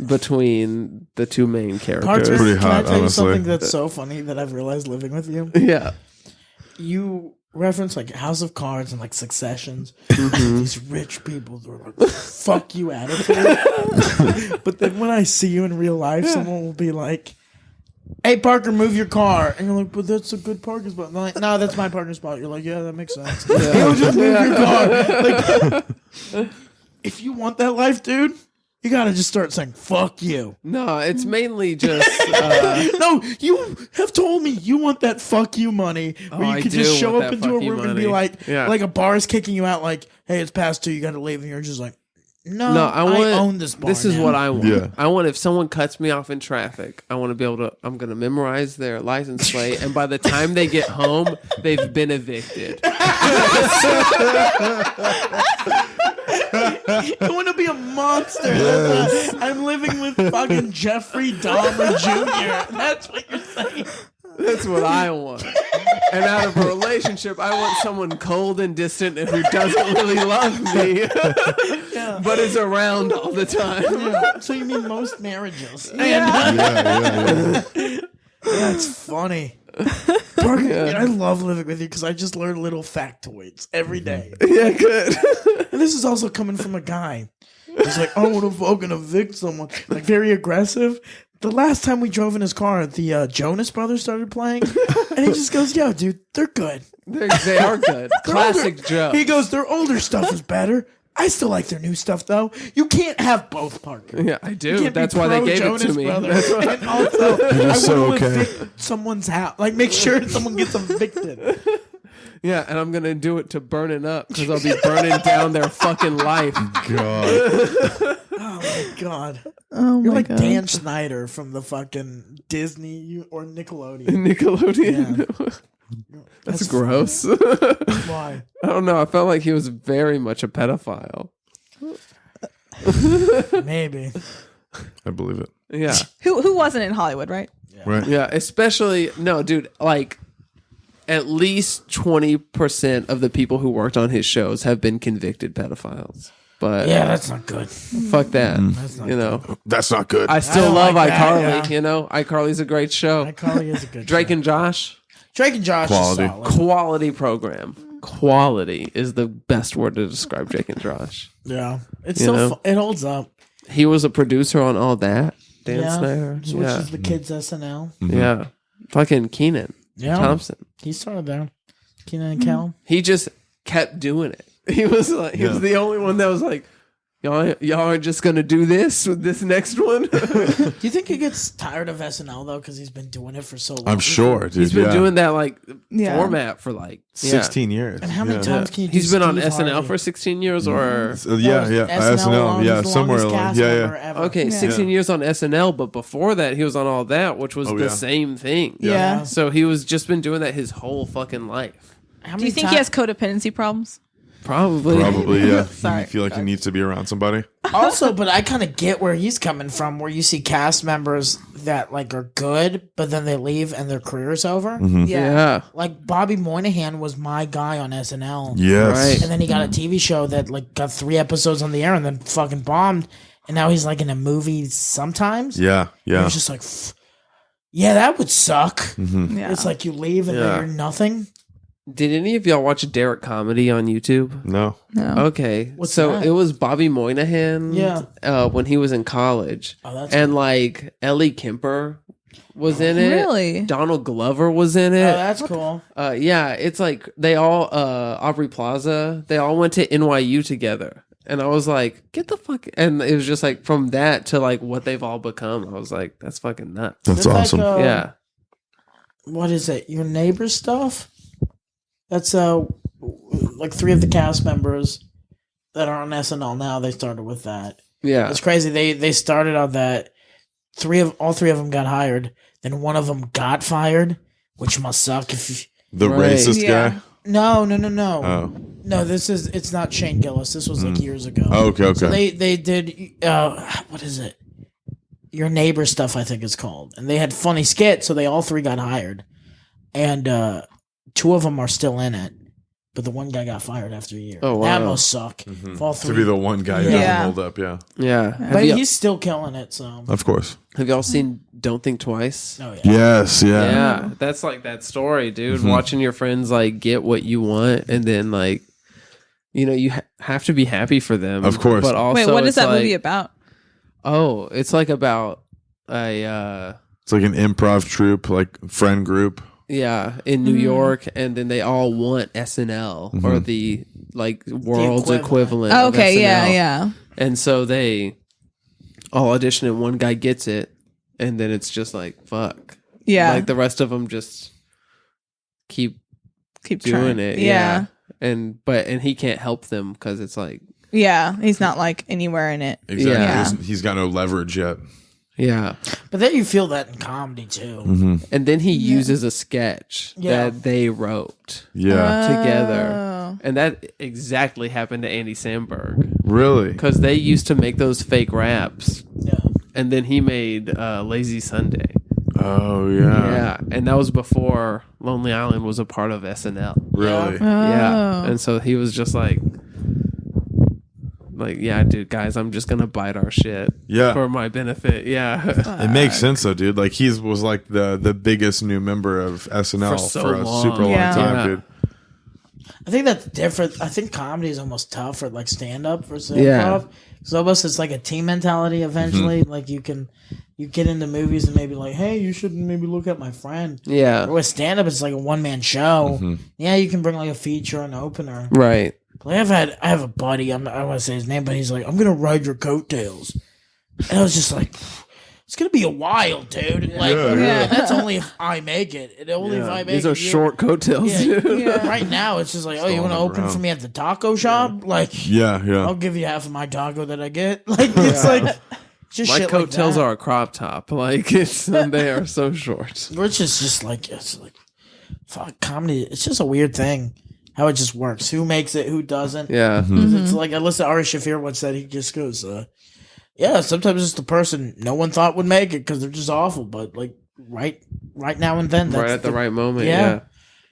between the two main characters. Cards are pretty hot. Can I tell honestly, you something that's so funny that I've realized living with you? Yeah. You reference like House of Cards and like Successions. These rich people, they're like, fuck you attitude. But then when I see you in real life, someone will be like, hey Parker, move your car. And you're like, but that's a good parking spot. And like, no, that's my parking spot. You're like, yeah, that makes sense. You'll just move your car. Like, if you want that life, dude, You gotta just start saying "fuck you." No, it's mainly just. No, you have told me you want that "fuck you" money, where you I could do just show want up that into a fuck you room and be money. like, Yeah. like a bar's kicking you out, like, "Hey, it's past 2, you gotta leave," and you're just like, "No, No, I own this bar." This is now. what I want. Yeah. I want if someone cuts me off in traffic, I want to be able to. I'm going to memorize their license plate, and by the time they get home, they've been evicted. You want to be a monster. Yes. I'm living with fucking Jeffrey Dahmer Jr. That's what you're saying. That's what I want. And out of a relationship, I want someone cold and distant and who doesn't really love me, but is around all the time. Yeah. So you mean most marriages? Yeah. That's funny. Parker, I love living with you because I just learn little factoids every day. Yeah, good. And this is also coming from a guy. He's like, "I want to fucking evict someone." Like, very aggressive. The last time we drove in his car, the Jonas Brothers started playing. And he just goes, "Yo, dude, they're good. They are good. Classic Joe. He goes, "Their older stuff is better. I still like their new stuff, though." You can't have both, Parker. Yeah, I You do. can't be That's why they pro gave Jonas it to me. Brothers. That's why. And also, I want so to okay. evict someone's house. Like, make sure someone gets evicted. Yeah, and I'm going to do it to burning up because I'll be burning down their fucking life. God. Oh, my God. Oh You're my like God. Dan Schneider from the fucking Disney or Nickelodeon. Nickelodeon. That's gross. Why? I don't know. I felt like he was very much a pedophile. Maybe. I believe it. Yeah. Who wasn't in Hollywood, right? Right. Yeah. Especially, no, dude, like at least 20% of the people who worked on his shows have been convicted pedophiles. But Yeah, that's not good. fuck that. not You know, That's not good. I still don't love like that, iCarly. yeah. You know, iCarly's a great show. iCarly is a good Drake show. and Josh, Drake and Josh Quality. is solid. quality program. Quality is the best word to describe Drake and Josh. Yeah. It's You so know? it holds up. He was a producer on all that. Dan Yeah. Snyder. Which Yeah. is the kids SNL. Yeah. Fucking Keenan Yeah. Thompson. He started there. Keenan and Kel. He just kept doing it. He was like, he was the only one that was like, y'all are just gonna do this with this next one. Do you think he gets tired of SNL though, because he's been doing it for so long? I'm sure, dude. He's been doing that like Yeah. format for like 16 years. And how many times can you do He's been on Steve SNL Harvey? for 16 years or Yeah, yeah. SNL, yeah, somewhere along. Cast Yeah, member yeah. ever. okay, 16 years on SNL, but before that he was on all that, which was Oh, the yeah. same thing. Yeah. So he was just been doing that his whole fucking life. How Do you many think he has codependency problems? Probably. Probably, yeah. Sorry. You feel like he needs to be around somebody. Also, but I kind of get where he's coming from, where you see cast members that like are good, but then they leave and their career's over. Yeah. Like Bobby Moynihan was my guy on SNL. Yes. Right. And then he got a TV show that like got 3 episodes on the air and then fucking bombed. And now he's like in a movie sometimes. Yeah, And yeah. it's just like, yeah, that would suck. Yeah. It's like you leave and Yeah. then you're nothing. Did any of y'all watch Derek Comedy on YouTube? No. No. Okay. What's so that? it was Bobby Moynihan when he was in college. Oh, that's and like Ellie Kemper was in it. Really? Donald Glover was in Oh, it. that's cool. Yeah, it's like they all Aubrey Plaza, they all went to NYU together. And I was like, get the fuck, and it was just like from that to like what they've all become. I was like, that's fucking nuts. That's Like, awesome. Yeah. What is it? Your neighbor stuff? That's like 3 of the cast members that are on SNL now. They started with that. Yeah. It's crazy. They started on that. All three of them got hired. Then one of them got fired, which must suck. If The Right. racist Yeah. guy. no. Oh. No, it's not Shane Gillis. This was like years ago. Oh, okay, okay. So they did what is it? Your Neighbor Stuff, I think it's called. And they had funny skits, so they all 3 got hired. And 2 of them are still in it. But the one guy got fired after a year. Oh, wow. That must suck. If all 3 to be the one guy who Yeah. doesn't hold up, yeah. Yeah. But he's still killing it, so Of course. Have y'all seen Don't Think Twice? oh yeah. Yes, yeah. Yeah, that's like that story, dude. Watching your friends like get what you want, and then like, you know, you have to be happy for them, Of course. But also, Wait, what is it's that like, movie about? Oh, it's like about a It's like an improv troupe, like friend group. yeah in New York, and then they all want SNL or the like world's equivalent. equivalent. Oh, of okay, SNL. yeah, yeah. And so they all audition and one guy gets it, and then it's just like fuck. Yeah. Like the rest of them just keep doing trying. it. Yeah. And he can't help them because it's like he's not like anywhere in it. Exactly. Yeah. He's got no leverage yet. yeah. But then you feel that in comedy too. Mm-hmm. And then he uses a sketch Yeah. that they wrote Yeah. together, and that exactly happened to Andy Samberg Really? because they used to make those fake raps, Yeah. and then he made Lazy Sunday. Oh yeah. Yeah, and that was before Lonely Island was a part of SNL. Really? Yeah, and so he was just like, yeah, dude, guys, I'm just gonna bite our shit. Yeah. for my benefit. Yeah, It makes sense though, dude. Like he was like the biggest new member of SNL For so for a long. super long Yeah. time, Yeah. dude. I think that's different. I think comedy is almost tougher, like stand up versus Yeah. improv. So almost it's like a team mentality eventually. Like you get into movies and maybe like, hey, you should maybe look at my friend. yeah, Or with stand up, it's like a one man show. Yeah, you can bring like a feature or an opener. right. Like I have a buddy. I want to say his name, but he's like, I'm gonna ride your coattails, and I was just like, it's gonna be a while, dude. Like, Yeah. that's only if I make it. And only if I make These it. are short coattails. Yeah, dude. Right now, it's just like, oh, you Still want to on the open ground. for me at the taco shop? Like, Yeah, I'll yeah. give you half of my taco that I get. Like, it's like just My shit coattails like that. are a crop top. Like they are so short. Which is just like it's like fuck comedy. It's just a weird thing how it just works. Who makes it? Who doesn't? Yeah, 'Cause it's like I listened to Ari Shafir once said he just goes, yeah. Sometimes it's the person no one thought would make it because they're just awful. But like right now and then, that's right at the right moment. Yeah. Yeah.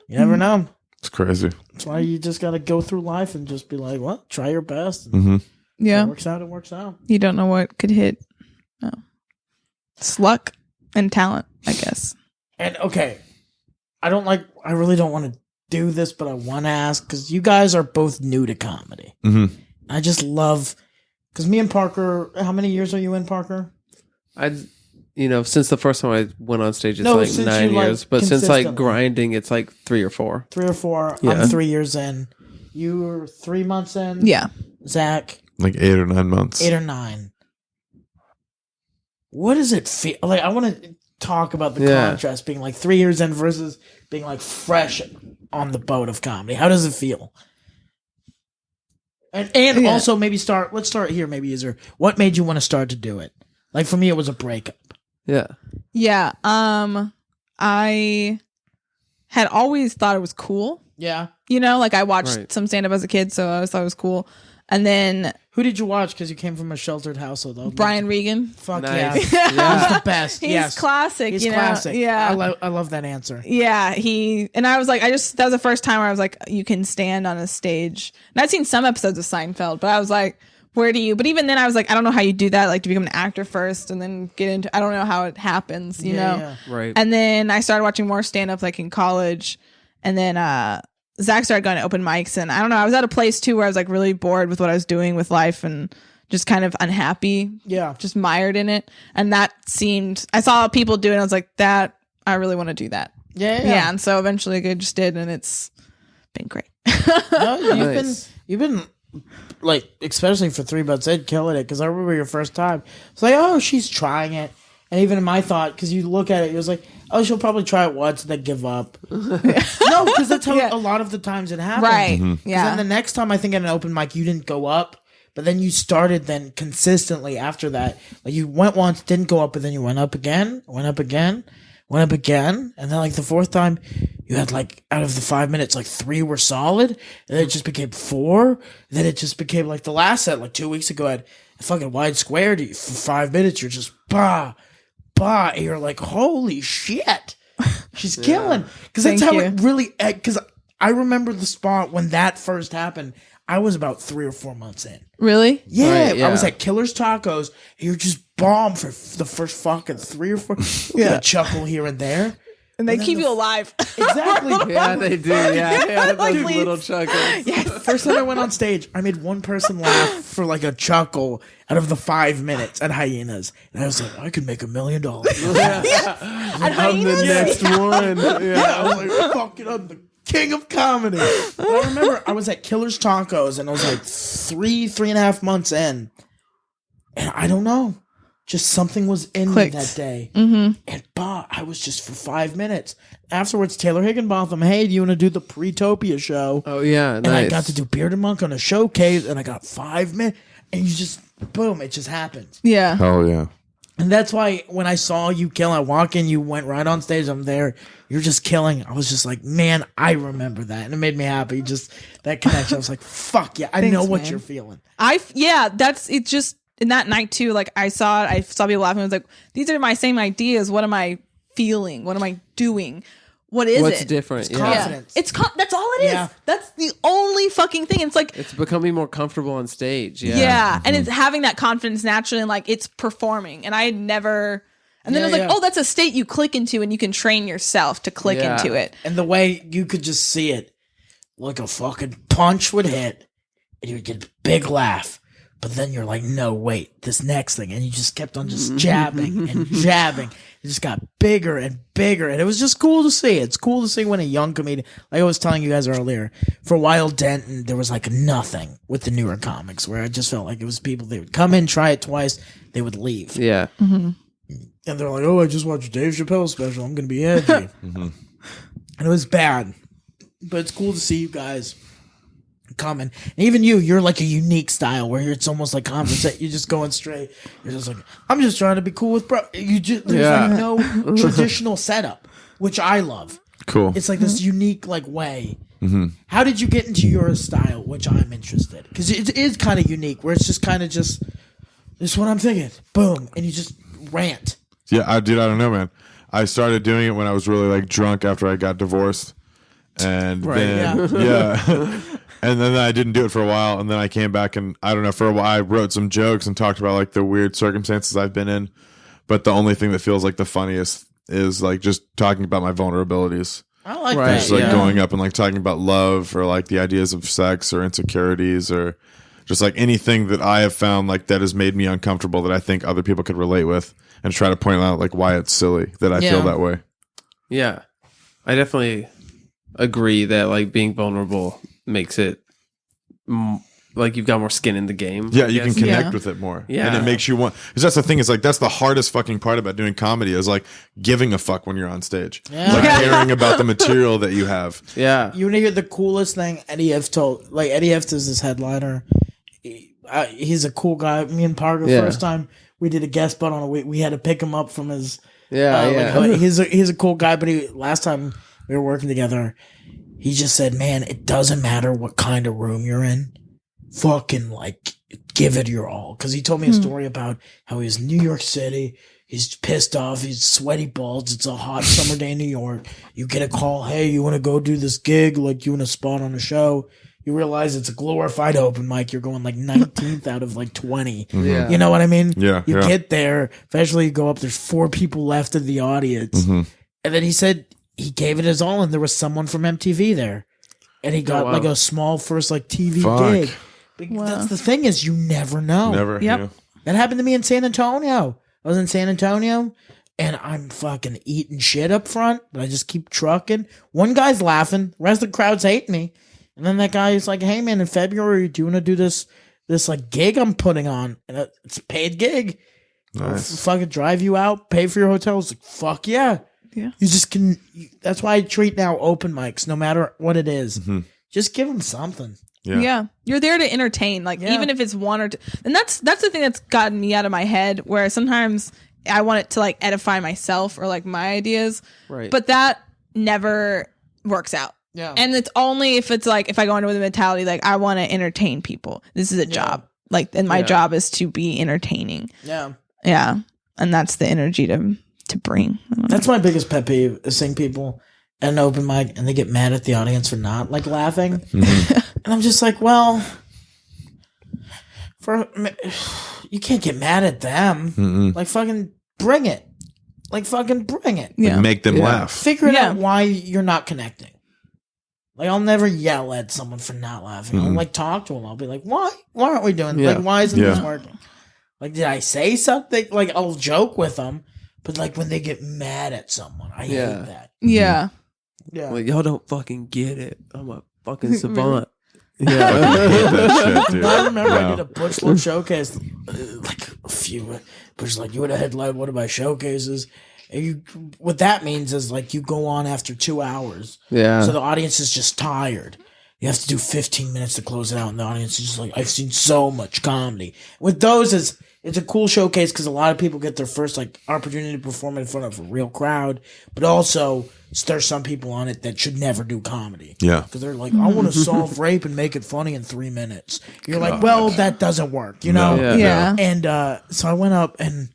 You never know. It's crazy. That's why you just got to go through life and just be like, well, try your best. And Mm-hmm. if Yeah. it works out. It works out. You don't know what could hit. No. It's luck and talent, I guess. And okay, I really don't want to do this, but I want to ask because you guys are both new to comedy. Mm-hmm. I just love because me and Parker. How many years are you in, Parker? Since the first time I went on stage, it's No, like since 9 you, like, years. But since like consistently. grinding, it's like 3 or 4. 3 or 4. Yeah. I'm 3 years in. You were 3 months in. Yeah. Zach, Like 8 or 9 months. 8 or 9. What does it feel like? I want to talk about the contrast being like 3 years in versus being like fresh on the boat of comedy. How does it feel? And also maybe let's start here. Maybe is there what made you want to start to do it? Like for me, it was a breakup. Yeah. Yeah. I had always thought it was cool. Yeah. Like I watched Right. some stand up as a kid, so I always thought it was cool. And then Who did you watch? Because you came from a sheltered household. Though. Brian Regan. Fuck Nice. yeah. Yeah. He's the best. He's yes. classic. He's you know? classic. Yeah. I love that answer. Yeah, and I was like, that was the first time where I was like, you can stand on a stage. And I'd seen some episodes of Seinfeld, but I was like, but even then I was like, I don't know how you do that, like to become an actor first and then get into, I don't know how it happens, you know? Yeah. Right. And then I started watching more stand up like in college. And then, Zach started going to open mics, and I don't know, I was at a place too where I was like really bored with what I was doing with life and just kind of unhappy. Yeah. Just mired in it. And I saw people do it, and I was like, I really want to do that. Yeah. And so eventually I just did, and it's been great. No, Nice. you've been like, especially for 3 months in, killing it. Because I remember your first time. It's like, oh, she's trying it. And even in my thought, because you look at it, it was like, oh, she'll probably try it once and then give up. No, because that's how a lot of the times it happens. Right. Mm-hmm. Yeah. Then the next time I think at an open mic, you didn't go up, but then you started then consistently after that. Like you went once, didn't go up, but then you went up again, went up again. And then like the 4th time, you had like out of the 5 minutes, like 3 were solid, and then it just became 4. And then it just became like the last set, like 2 weeks ago, I had a fucking wide square for 5 minutes. You're just bah. And you're like, holy shit, she's killing. Because that's Thank how you. it really. Because I remember the spot when that first happened. I was about 3 or 4 months in. Really? Yeah, Right, yeah. I was at Killer's Tacos. And you're just bomb for the first fucking 3 or 4. You got a chuckle here and there. And they then keep the- you alive. Exactly. Yeah, they do. Yeah. Like Those leads. little chuckles. First time I went on stage, I made one person laugh for like a chuckle out of the 5 minutes at Hyenas. And I was like, I could make $1 million. And I'm the next one. Yeah, I was like, fucking, I'm the king of comedy. But I remember I was at Killer's Tacos and I was like 3.5 months in. And I don't know. just something was in Clicked. me that day. Mm-hmm. And I was just for 5 minutes. Afterwards, Taylor Higginbotham, hey, do you want to do the Pre-Topia show? Oh yeah, And I got to do Bearded Monk on a showcase, and I got 5 minutes, and you just, boom, it just happened. Yeah. Oh yeah. And that's why when I saw you kill, I walk in, you went right on stage, I'm there, you're just killing. I was just like, man, I remember that. And it made me happy. Just that connection. I was like, fuck yeah, I know what you're feeling. It's just in that night too, like I saw people laughing. I was like, these are my same ideas. What am I feeling? What am I doing? What's it? Different? It's confidence. That's all it is. Yeah. That's the only fucking thing. It's like it's becoming more comfortable on stage. Yeah. Yeah. And it's having that confidence naturally, and like it's performing. And I had never. And then it was like, oh, that's a state you click into, and you can train yourself to click into it. And the way you could just see it, like a fucking punch would hit, and you would get a big laugh. But then you're like, no, wait, this next thing. And you just kept on just jabbing and jabbing. It just got bigger and bigger. And it was just cool to see. It's cool to see when a young comedian, like I was telling you guys earlier, for a while, Denton, there was like nothing with the newer comics where I just felt like it was people, they would come in, try it twice, they would leave. Yeah. And they're like, oh, I just watched Dave Chappelle's special. I'm going to be edgy. And it was bad. But it's cool to see you guys coming. And even you're like a unique style where it's almost like conversation. You're just going straight. You're just like, I'm just trying to be cool with bro. There's like no traditional setup, which I love. Cool. It's like this unique like way. How did you get into your style, which I'm interested? Because it is kind of unique where it's just kind of just, this is what I'm thinking. Boom. And you just rant. Yeah, I don't know, man. I started doing it when I was really like drunk after I got divorced. And and then I didn't do it for a while, and then I came back, and I don't know, for a while I wrote some jokes and talked about like the weird circumstances I've been in, but the only thing that feels like the funniest is like just talking about my vulnerabilities. I like that. Just like going up and like talking about love or like the ideas of sex or insecurities or just like anything that I have found like that has made me uncomfortable that I think other people could relate with, and try to point out like why it's silly that I feel that way. Yeah, I definitely agree that like being vulnerable makes it like you've got more skin in the game. Yeah, you can connect with it more. Yeah, and it makes you want, because that's the thing, is like that's the hardest fucking part about doing comedy is like giving a fuck when you're on stage, like caring about the material that you have. Yeah, you want to hear the coolest thing Eddie F told? Like Eddie F is this headliner. He's a cool guy. Me and Parker, first time we did a guest spot on a week, we had to pick him up from his. He's a cool guy, but last time we were working together, he just said, man, it doesn't matter what kind of room you're in. Fucking like give it your all. Because he told me a story about how he was in New York City. He's pissed off. He's sweaty balls. It's a hot summer day in New York. You get a call. Hey, you want to go do this gig? Like you want a spot on a show? You realize it's a glorified open mic. You're going like 19th out of like 20. Yeah. You know what I mean? Yeah. You get there. Eventually you go up. There's 4 people left in the audience. And then he said he gave it his all, and there was someone from MTV there. And he got like a small first like TV gig. That's the thing, is you never know. Never. Yep. Yeah. That happened to me in San Antonio. I was in San Antonio, and I'm fucking eating shit up front, but I just keep trucking. One guy's laughing, the rest of the crowd's hating me. And then that guy is like, hey man, in February, do you want to do this like gig I'm putting on? And it's a paid gig. Nice. I'll fucking drive you out, pay for your hotel. It's like, fuck yeah. Yeah. You just can. That's why I treat now open mics, no matter what it is. Just give them something. Yeah. You're there to entertain, like even if it's one or two. And that's the thing that's gotten me out of my head, where sometimes I want it to like edify myself or like my ideas, right? But that never works out. Yeah. And it's only if it's like, if I go into the mentality like I want to entertain people. This is a job. Like, and my job is to be entertaining. Yeah. Yeah. And that's the energy to bring. That's my biggest pet peeve, is seeing people at an open mic and they get mad at the audience for not like laughing. And I'm just like, well, you can't get mad at them. Like fucking bring it. Like fucking bring it. Yeah. Like make them laugh. Figure it out why you're not connecting. Like I'll never yell at someone for not laughing. I'll like talk to them. I'll be like, why aren't we doing like, why isn't this working? Like, did I say something? Like I'll joke with them, but like when they get mad at someone, I hate that. Yeah. Yeah. Like, y'all don't fucking get it. I'm a fucking savant. Yeah, I hate that shit, dude. I remember I did a Butch Love showcase like you, Bush is like, you would have headlined one of my showcases. And what that means is like you go on after 2 hours. Yeah. So the audience is just tired. You have to do 15 minutes to close it out, and the audience is just like, I've seen so much comedy. With those, it's a cool showcase because a lot of people get their first like opportunity to perform in front of a real crowd, but also there's some people on it that should never do comedy. Yeah. Because they're like, I want to solve rape and make it funny in 3 minutes. You're like, well, that doesn't work, you know? No. Yeah. And so I went up, and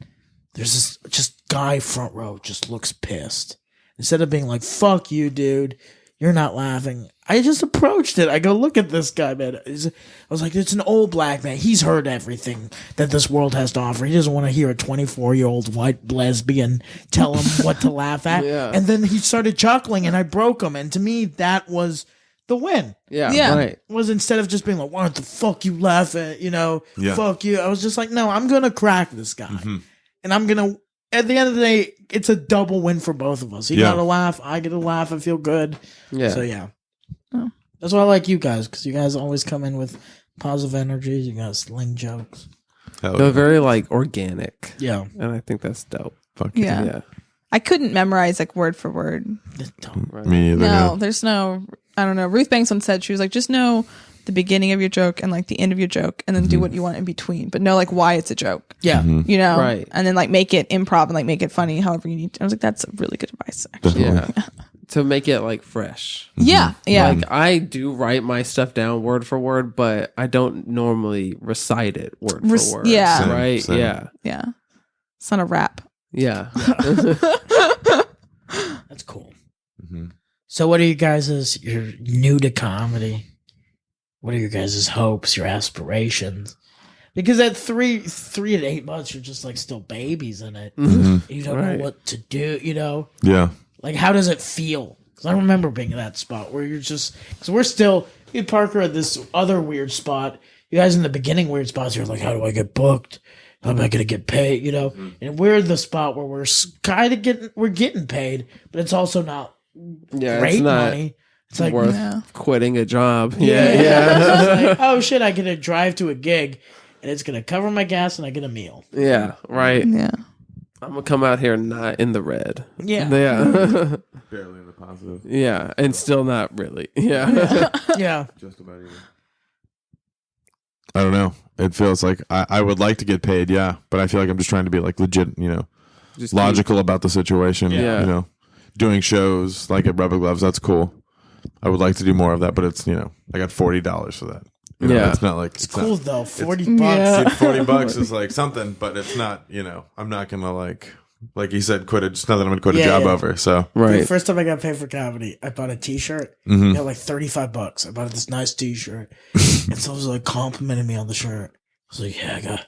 there's this just guy front row just looks pissed. Instead of being like, fuck you, dude, you're not laughing, I just approached it. I go, look at this guy, man. I was like, it's an old black man. He's heard everything that this world has to offer. He doesn't want to hear a 24-year-old white lesbian tell him what to laugh at. Yeah. And then he started chuckling, and I broke him. And to me, that was the win. Yeah. Yeah. Right. Was instead of just being like, why the fuck you laugh at, Yeah. fuck you. I was just like, no, I'm going to crack this guy. And I'm going to, at the end of the day, it's a double win for both of us. He got a laugh. I get a laugh. I feel good. Yeah. So, yeah. Oh. That's why I like you guys, because you guys always come in with positive energies. You guys sling jokes. They're very like organic. Yeah. And I think that's dope. Fuck Yeah. Yeah. I couldn't memorize like word for word. Me either. No, there's no, I don't know. Ruth Banks once said, she was like, just know the beginning of your joke and like the end of your joke, and then do what you want in between, but know like why it's a joke. Yeah. You know? Right. And then like make it improv and like make it funny however you need to. I was like, that's really good advice, actually. Yeah. To make it like fresh. Yeah. Yeah. Like I do write my stuff down word for word, but I don't normally recite it word for word. yeah. Same, Right. same. Yeah. Yeah. It's not a rap. Yeah. That's cool. Mhm. So, what are you guys' you're new to comedy? What are your guys' hopes, your aspirations? Because at 3 to 8 months, you're just like still babies in it. You don't Right. know what to do, Yeah. Like, how does it feel? Because I remember being in that spot where you're just, because we're still, me and Parker at this other weird spot. You guys in the beginning weird spots, you're like, how do I get booked? How am I going to get paid? And we're in the spot where we're kind of getting paid, but it's also not Yeah. great It's not money. It's like, worth Yeah. quitting a job. yeah. Yeah. It's like, oh shit, I get to drive to a gig and it's going to cover my gas and I get a meal. Yeah. Right. Yeah. I'm gonna come out here not in the red. Yeah. Yeah. Barely in the positive. Yeah. And still not really. Yeah. Yeah. Just about even. I don't know. It feels like I would like to get paid, yeah, but I feel like I'm just trying to be like legit, Just logical about the situation. Yeah. Doing shows like at Rubber Gloves, that's cool. I would like to do more of that, but it's I got $40 for that. Yeah. It's not like It's cool not, though. $40 Yeah. bucks. $40 is like something, but it's not. I'm not gonna like you said, quit it. Just not that I'm gonna quit a Yeah, job yeah. over. So The right. first time I got paid for comedy, I bought a T-shirt. Mhm. It got like $35. I bought this nice T-shirt, and someone was like complimenting me on the shirt. I was like, "Yeah, I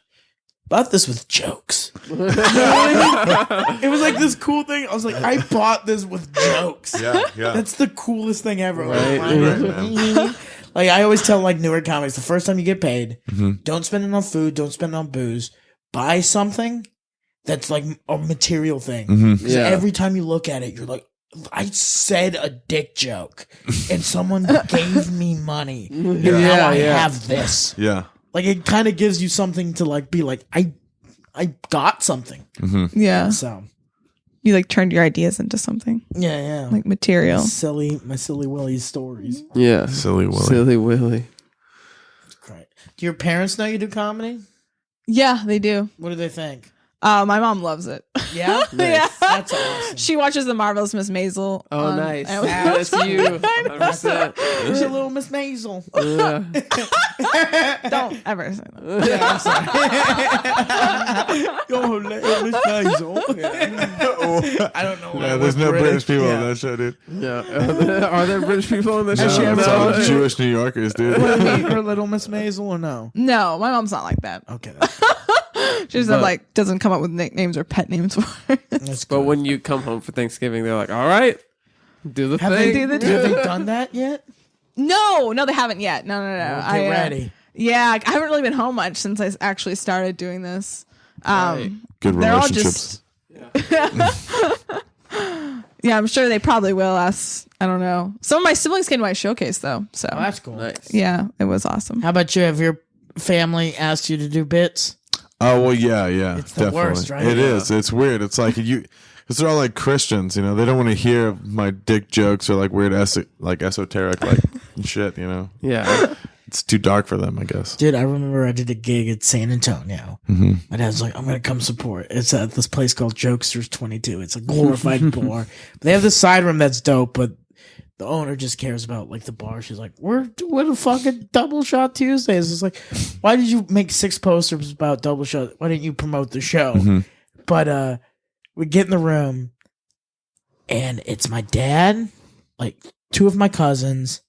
bought this with jokes." You know what I mean? It was like this cool thing. I was like, "I bought this with jokes." yeah. That's the coolest thing ever. Right. Right, Like I always tell like newer comics, the first time you get paid, Mhm. don't spend it on food, don't spend it on booze. Buy something that's like a material thing. Mhm. 'Cause Yeah. every time you look at it, you're like, I said a dick joke and someone gave me money. And now Yeah, I yeah. have this. Yeah. Like it kind of gives you something to like be like, I got something. Yeah. So You like turned your ideas into something yeah. like material. My silly Willy stories. Yeah. Silly Willy. Silly Willy. Great. Do your parents know you do comedy? Yeah, they do. What do they think? My mom loves it. Yeah? Yeah. That's awesome. She watches The Marvelous Miss Maisel. Oh, nice. I always- That's you. 100%. There's a little Miss Maisel. Yeah. Don't ever say that. Yeah, I'm sorry. Yo, little Miss Maisel. I don't know. Yeah, there's no British people on that show, dude. Yeah. Are there British people on the show? she ever It's told all you? Jewish New Yorkers, dude. Or little Miss Maisel or no? No, my mom's not like that. Okay. She just like doesn't come up with nicknames or pet names for it. That's But good. when you come home for Thanksgiving, they're like, all right, do the Have they, thing. have they done that yet? No, they haven't yet. No. Get ready. Yeah, I haven't really been home much since I actually started doing this. Right. Good They're all relationships. Yeah, I'm sure they probably will ask. I don't know. Some of my siblings came to my showcase though, so Oh, that's cool. Nice. yeah, it was awesome. How about you? Have your family asked you to do bits? Oh well, yeah. It's the definitely. worst, right? It Yeah. is. It's weird. It's like because they're all like Christians, you know. They don't want to hear my dick jokes or like weird, like esoteric, like shit, you know. Yeah. It's too dark for them, I guess. Dude, I remember I did a gig at San Antonio. Mm-hmm. My dad's like, I'm going to come support. It's at this place called Jokesters 22. It's a glorified bar. They have this side room that's dope, but the owner just cares about like the bar. She's like, we're doing a fucking double shot Tuesdays. It's like, why did you make 6 posters about double shot? Why didn't you promote the show? Mm-hmm. But we get in the room and it's my dad, like 2 of my cousins,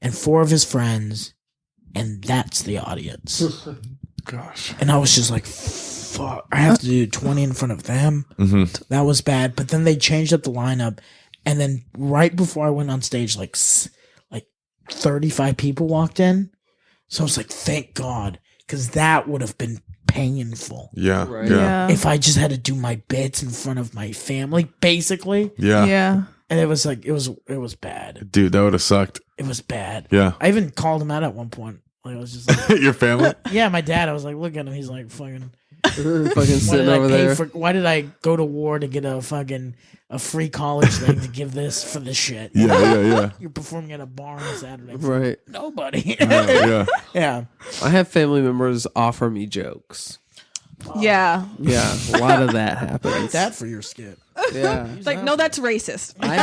and 4 of his friends, and that's the audience. Gosh. And I was just like, fuck, I have to do 20 in front of them. Mm-hmm. That was bad. But then they changed up the lineup, and then right before I went on stage, like 35 people walked in. So I was like, thank God, because that would have been painful. Yeah. Right. Yeah. If I just had to do my bits in front of my family, basically. Yeah. Yeah. And it was like, it was bad. Dude, that would have sucked. It was bad. Yeah. I even called him out at one point. Like, I was just like, Your family? yeah, my dad, I was like, look at him. He's like, fucking, Fucking sitting over there. why did I go to war to get a free college thing to give this for this shit? Yeah. You're performing at a bar on Saturday. Right. Nobody. Yeah. Yeah. I have family members offer me jokes. Yeah. Yeah, a lot of that happens. That for your skit. Yeah. It's like, no, that's racist. I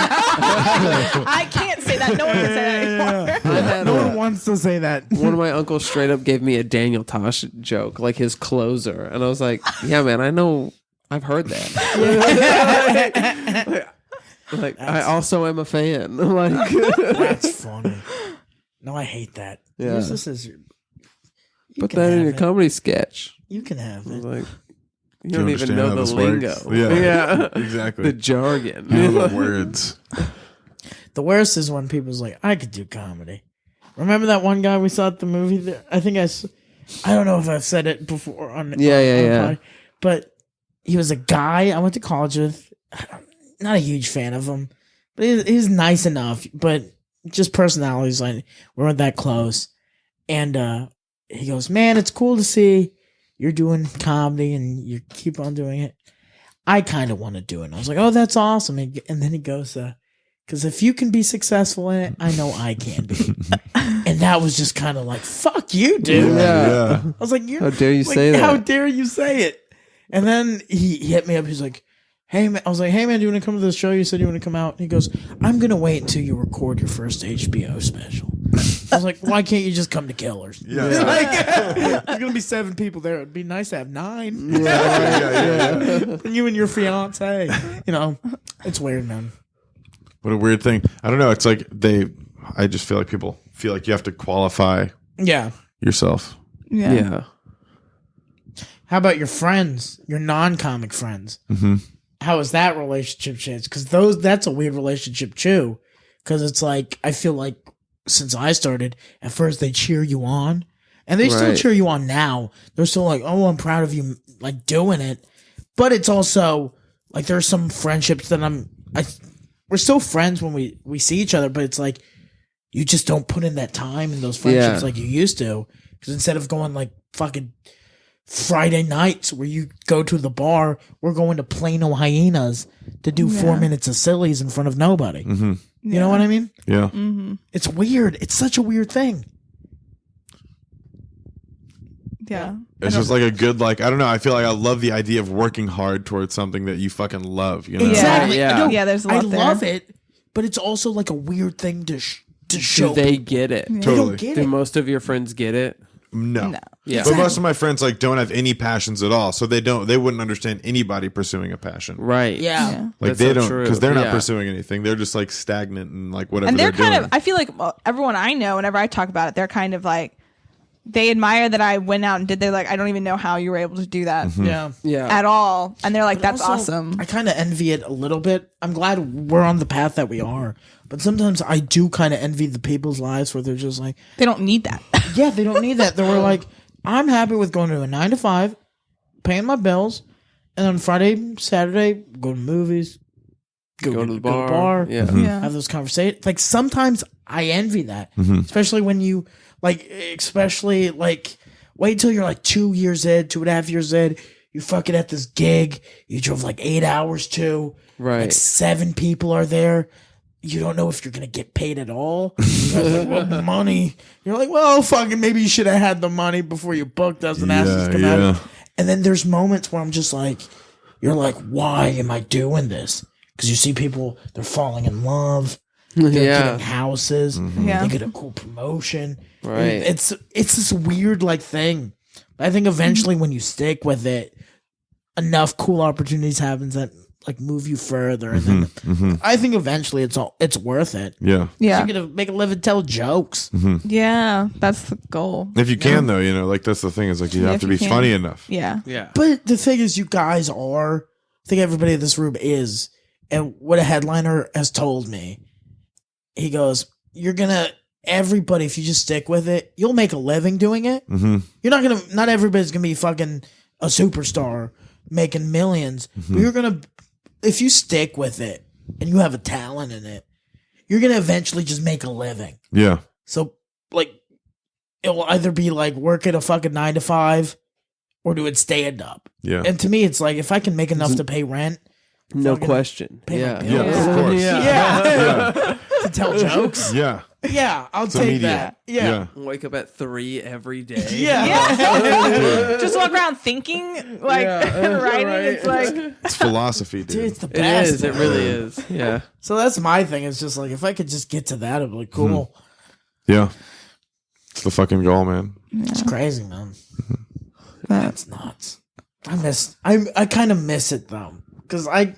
I can't say that. No one can say that anymore. had No a- one wants to say that. one of my uncles straight up gave me a Daniel Tosh joke, like his closer. And I was like, yeah, man, I know. I've heard that. Like, I also am a fan. Like, That's funny. No, I hate that. Yeah. Use this as your, put can that in have your it. comedy sketch. you can have I was it. like, you Do don't you even understand know how the this lingo. works? Yeah. Exactly. The jargon. You know the words. The worst is when people's like, I could do comedy. Remember that one guy we saw at the movie there? I think I don't know if I've said it before on Yeah. pod, but he was a guy I went to college with. Not a huge fan of him, but he's nice enough, but just personalities, like, we weren't that close. And he goes, man, it's cool to see you're doing comedy and you keep on doing it. I kind of want to do it. And I was like, oh, that's awesome. And then he goes, because if you can be successful in it, I know I can be. And that was just kind of like, fuck you, dude. Yeah. I was like, How dare you say that? How dare you say it? And then he hit me up. He's like, hey, man. I was like, hey, man, do you want to come to the show? You said you want to come out. And he goes, I'm going to wait until you record your first HBO special. I was like, why can't you just come to Killers? Yeah. There's going to be 7 people there. It'd be nice to have 9. Yeah. Bring you and your fiance. You know, it's weird, man. What a weird thing. I don't know. It's like I just feel like people feel like you have to qualify Yeah. yourself. Yeah. How about your friends, your non-comic friends? Mm-hmm. How is that relationship changed? Because that's a weird relationship too. Because it's like, I feel like since I started, at first they cheer you on, and they still Right. cheer you on now. They're still like, oh, I'm proud of you, like, doing it. But it's also like there's some friendships that we're still friends when we see each other, but it's like you just don't put in that time in those friendships Yeah. like you used to. Because instead of going like fucking Friday nights where you go to the bar, we're going to Plano Hyenas to do 4 minutes of sillies in front of nobody. Mm-hmm. You know what I mean? Yeah. Mm-hmm. It's weird. It's such a weird thing. Yeah. It's just like a good, like, I don't know. I feel like I love the idea of working hard towards something that you fucking love. You know? Yeah. Exactly. Yeah. No, Yeah, there's a lot I there. love it, but it's also like a weird thing to show. Do they people. get it? They Totally. don't get Do it. most of your friends get it? No. Yeah. But most of my friends like don't have any passions at all, so they wouldn't understand anybody pursuing a passion. Right. Yeah. Like That's they so don't true. because they're not Yeah. pursuing anything. They're just like stagnant and like whatever And they're kind doing. of, I feel like everyone I know, whenever I talk about it, they're kind of like, they admire that I went out and did. They're like, I don't even know how you were able to do that Mm-hmm. Yeah. Yeah. at all. And they're like, that's Also, awesome. I kind of envy it a little bit. I'm glad we're on the path that we are, but sometimes I do kind of envy the people's lives where they're just like, They don't need that. yeah, they don't need that. They were like, I'm happy with going to a 9 to 5, paying my bills, and on Friday, Saturday, go to movies, Go to the bar. Yeah. Mm-hmm. Yeah. have those conversations. Like sometimes I envy that, especially when you like, especially like Wait until you're like 2 years in, 2.5 years in. You're fucking at this gig. You drove like 8 hours to. Right. Like 7 people are there. You don't know if you're going to get paid at all. You're like, what money? You're like, well, fucking maybe you should have had the money before you booked us and asked us to come out. And then there's moments where I'm just like, you're like, why am I doing this? Because you see people, they're falling in love. They're getting houses. They get a cool promotion. Right. It's this weird like thing. But I think eventually when you stick with it, enough cool opportunities happens that like move you further, and then I think eventually it's worth it. Yeah. Yeah. You're gonna make a living, tell jokes. Yeah. That's the goal. If you can, though, you know, like that's the thing is like you have if to you be can. funny enough. Yeah. Yeah. But the thing is, you guys are. I think everybody in this room is, and what a headliner has told me, he goes, "You're gonna everybody if you just stick with it, you'll make a living doing it. You're not everybody's gonna be fucking a superstar making millions, but you're gonna." If you stick with it and you have a talent in it, you're going to eventually just make a living. Yeah. So, like, it will either be like work at a fucking 9 to 5 or do it stand up. Yeah. And to me, it's like if I can make enough to pay rent, No question. pay my Yeah. bills. Yeah, of course. Yeah. To tell jokes. Yeah. Yeah, I'll It's take immediate. that. Yeah. Wake up at 3 every day. Yeah. Just walk around thinking, like, and writing. It's like, It's philosophy, Dude, dude. it's the It best. is. It really is. Yeah. So that's my thing. It's just like if I could just get to that, it'd be like cool. Yeah. It's the fucking goal, man. It's crazy, man. That's nuts. I kind of miss it though, because I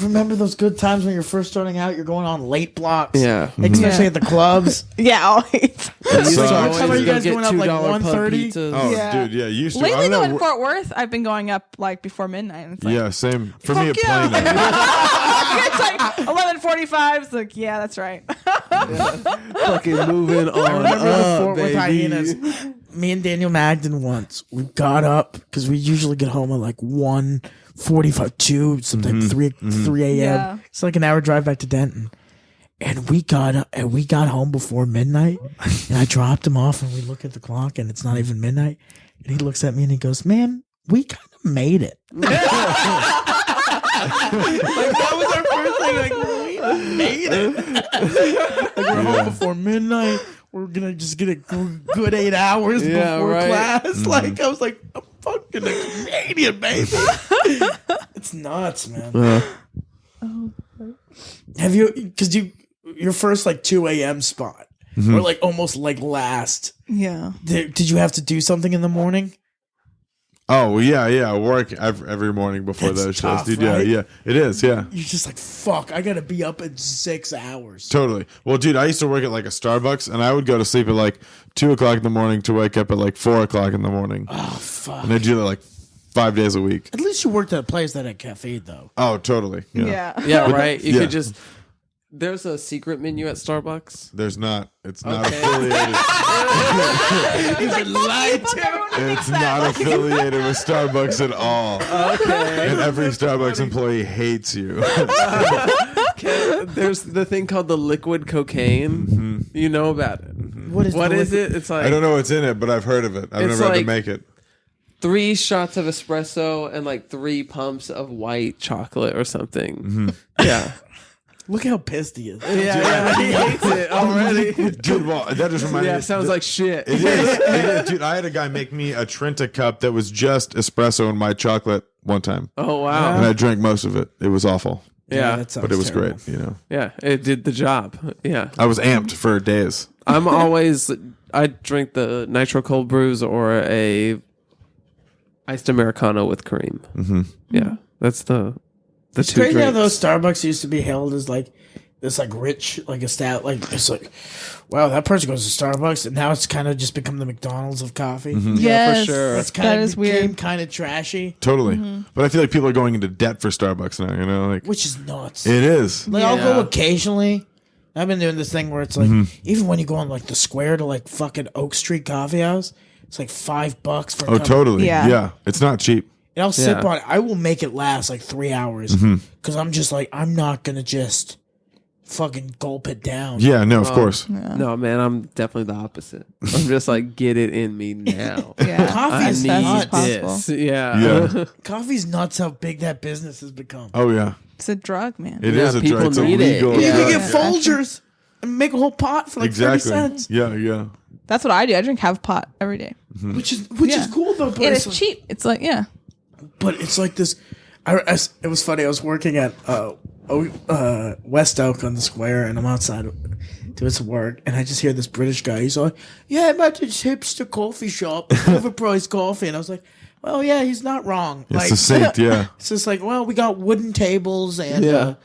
remember those good times when you're first starting out. You're going on late blocks, Yeah. especially at the clubs. yeah, always. It sucks, How are you dude. guys going up like $2 pub 1:30? pizzas. Oh, Yeah. dude, yeah. You used to. I Lately, don't though, know. in Fort Worth, I've been going up like before midnight. And it's like, Yeah, same. For me, at Fuck yeah. Plano. it's like 11:45. It's like, yeah, that's right. Fucking moving on. I remember the Fort Worth baby. Hyenas. Me and Daniel Magden once we got up because we usually get home at like 1:45, 2, sometimes 3 a.m. Yeah. It's like an hour drive back to Denton. And we got up, and we got home before midnight, and I dropped him off, and we look at the clock, and it's not even midnight. And he looks at me and he goes, "Man, we kind of made it." Like that was our first thing. Like we made it. Like we're home before midnight. We're gonna just get a good 8 hours Yeah, before right. class. Like I was like, I'm fucking a Canadian, baby. It's nuts, man. Have you? Because your first like 2 a.m. spot, or like almost like last. yeah. Did you have to do something in the morning? Oh, well, yeah. I work every morning before That's those tough, shows, dude. right? Yeah. It is, yeah. You're just like, fuck, I gotta be up in 6 hours. Totally. Well, dude, I used to work at like a Starbucks, and I would go to sleep at like 2 o'clock in the morning to wake up at like 4 o'clock in the morning. Oh, fuck. And I do that like 5 days a week. At least you worked at a place that had caffeine, though. Oh, totally. Yeah. Yeah, right. You Yeah. could just. There's a secret menu at Starbucks. There's not. It's not Okay. affiliated. You've been lied to. It's not affiliated with Starbucks at all. Okay. And every Starbucks employee hates you. There's the thing called the liquid cocaine. You know about it. What is What the is liquid- it? It's like I don't know what's in it, but I've heard of it. I've It's never had to like- make it. 3 shots of espresso and like 3 pumps of white chocolate or something. Yeah. Look how pissed he is. Yeah. He hates it already. Dude, well, that just reminded me. Yeah, sounds like shit. It is. It is. Dude, I had a guy make me a Trenta cup that was just espresso and white chocolate one time. Oh wow. And I drank most of it. It was awful. Yeah. that sounds But it was terrible. great, you know. Yeah, it did the job. Yeah. I was amped for days. I drink the nitro cold brews or a iced Americano with cream. Mm-hmm. Yeah. That's the It's two crazy how drinks. those Starbucks used to be hailed as like this like rich, like a stat, like it's like, wow, that person goes to Starbucks, and now it's kind of just become the McDonald's of coffee. Yeah, Yes. for sure. That's kind That of is became weird. kind of trashy, Totally. But I feel like people are going into debt for Starbucks now, you know? Like, which is nuts. it is. Like I'll Yeah. go occasionally. I've been doing this thing where it's like, even when you go on like the square to like fucking Oak Street Coffee House, it's like $5 for a Oh, cup. totally. Yeah. Yeah. It's not cheap. And I'll sip Yeah. on it. I will make it last like 3 hours because I'm just like, I'm not gonna just fucking gulp it down. Yeah, no, of course. No, man, I'm definitely the opposite. I'm just like, get it in me now. Yeah. Coffee I is need nuts. this. Yeah. Yeah. Coffee's nuts how big that business has become. Oh yeah, It's a drug, man. it Yeah, is a people drug. It's a need it. legal Yeah. You drug. can get Folgers and make a whole pot for like 30 Exactly. cents. Yeah. That's what I do. I drink half pot every day. Which is Yeah. cool though. But And it's it's cheap. It's like, yeah. But it's like this. It was funny. I was working at West Oak on the square, and I'm outside doing some work, and I just hear this British guy. He's like, "Yeah, I'm at this hipster coffee shop, overpriced coffee," and I was like, "Well, yeah, he's not wrong." It's Like, a saint. Yeah. it's just like, well, we got wooden tables, and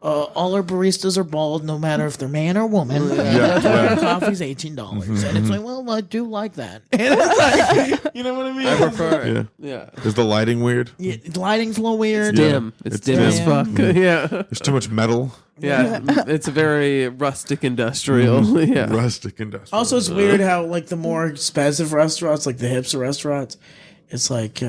all our baristas are bald, no matter if they're man or woman. Yeah. Coffee's $18, and it's like, well, I do like that. And it's like, you know what I mean? I prefer it. Yeah. Yeah. Is the lighting weird? Yeah, the lighting's a little weird. Yeah. Dim. It's It's dim as dim. fuck. Yeah. There's too much metal. Yeah. It's very rustic industrial. Yeah. Rustic industrial. Also, it's weird how like the more expensive restaurants, like the hipster restaurants, it's like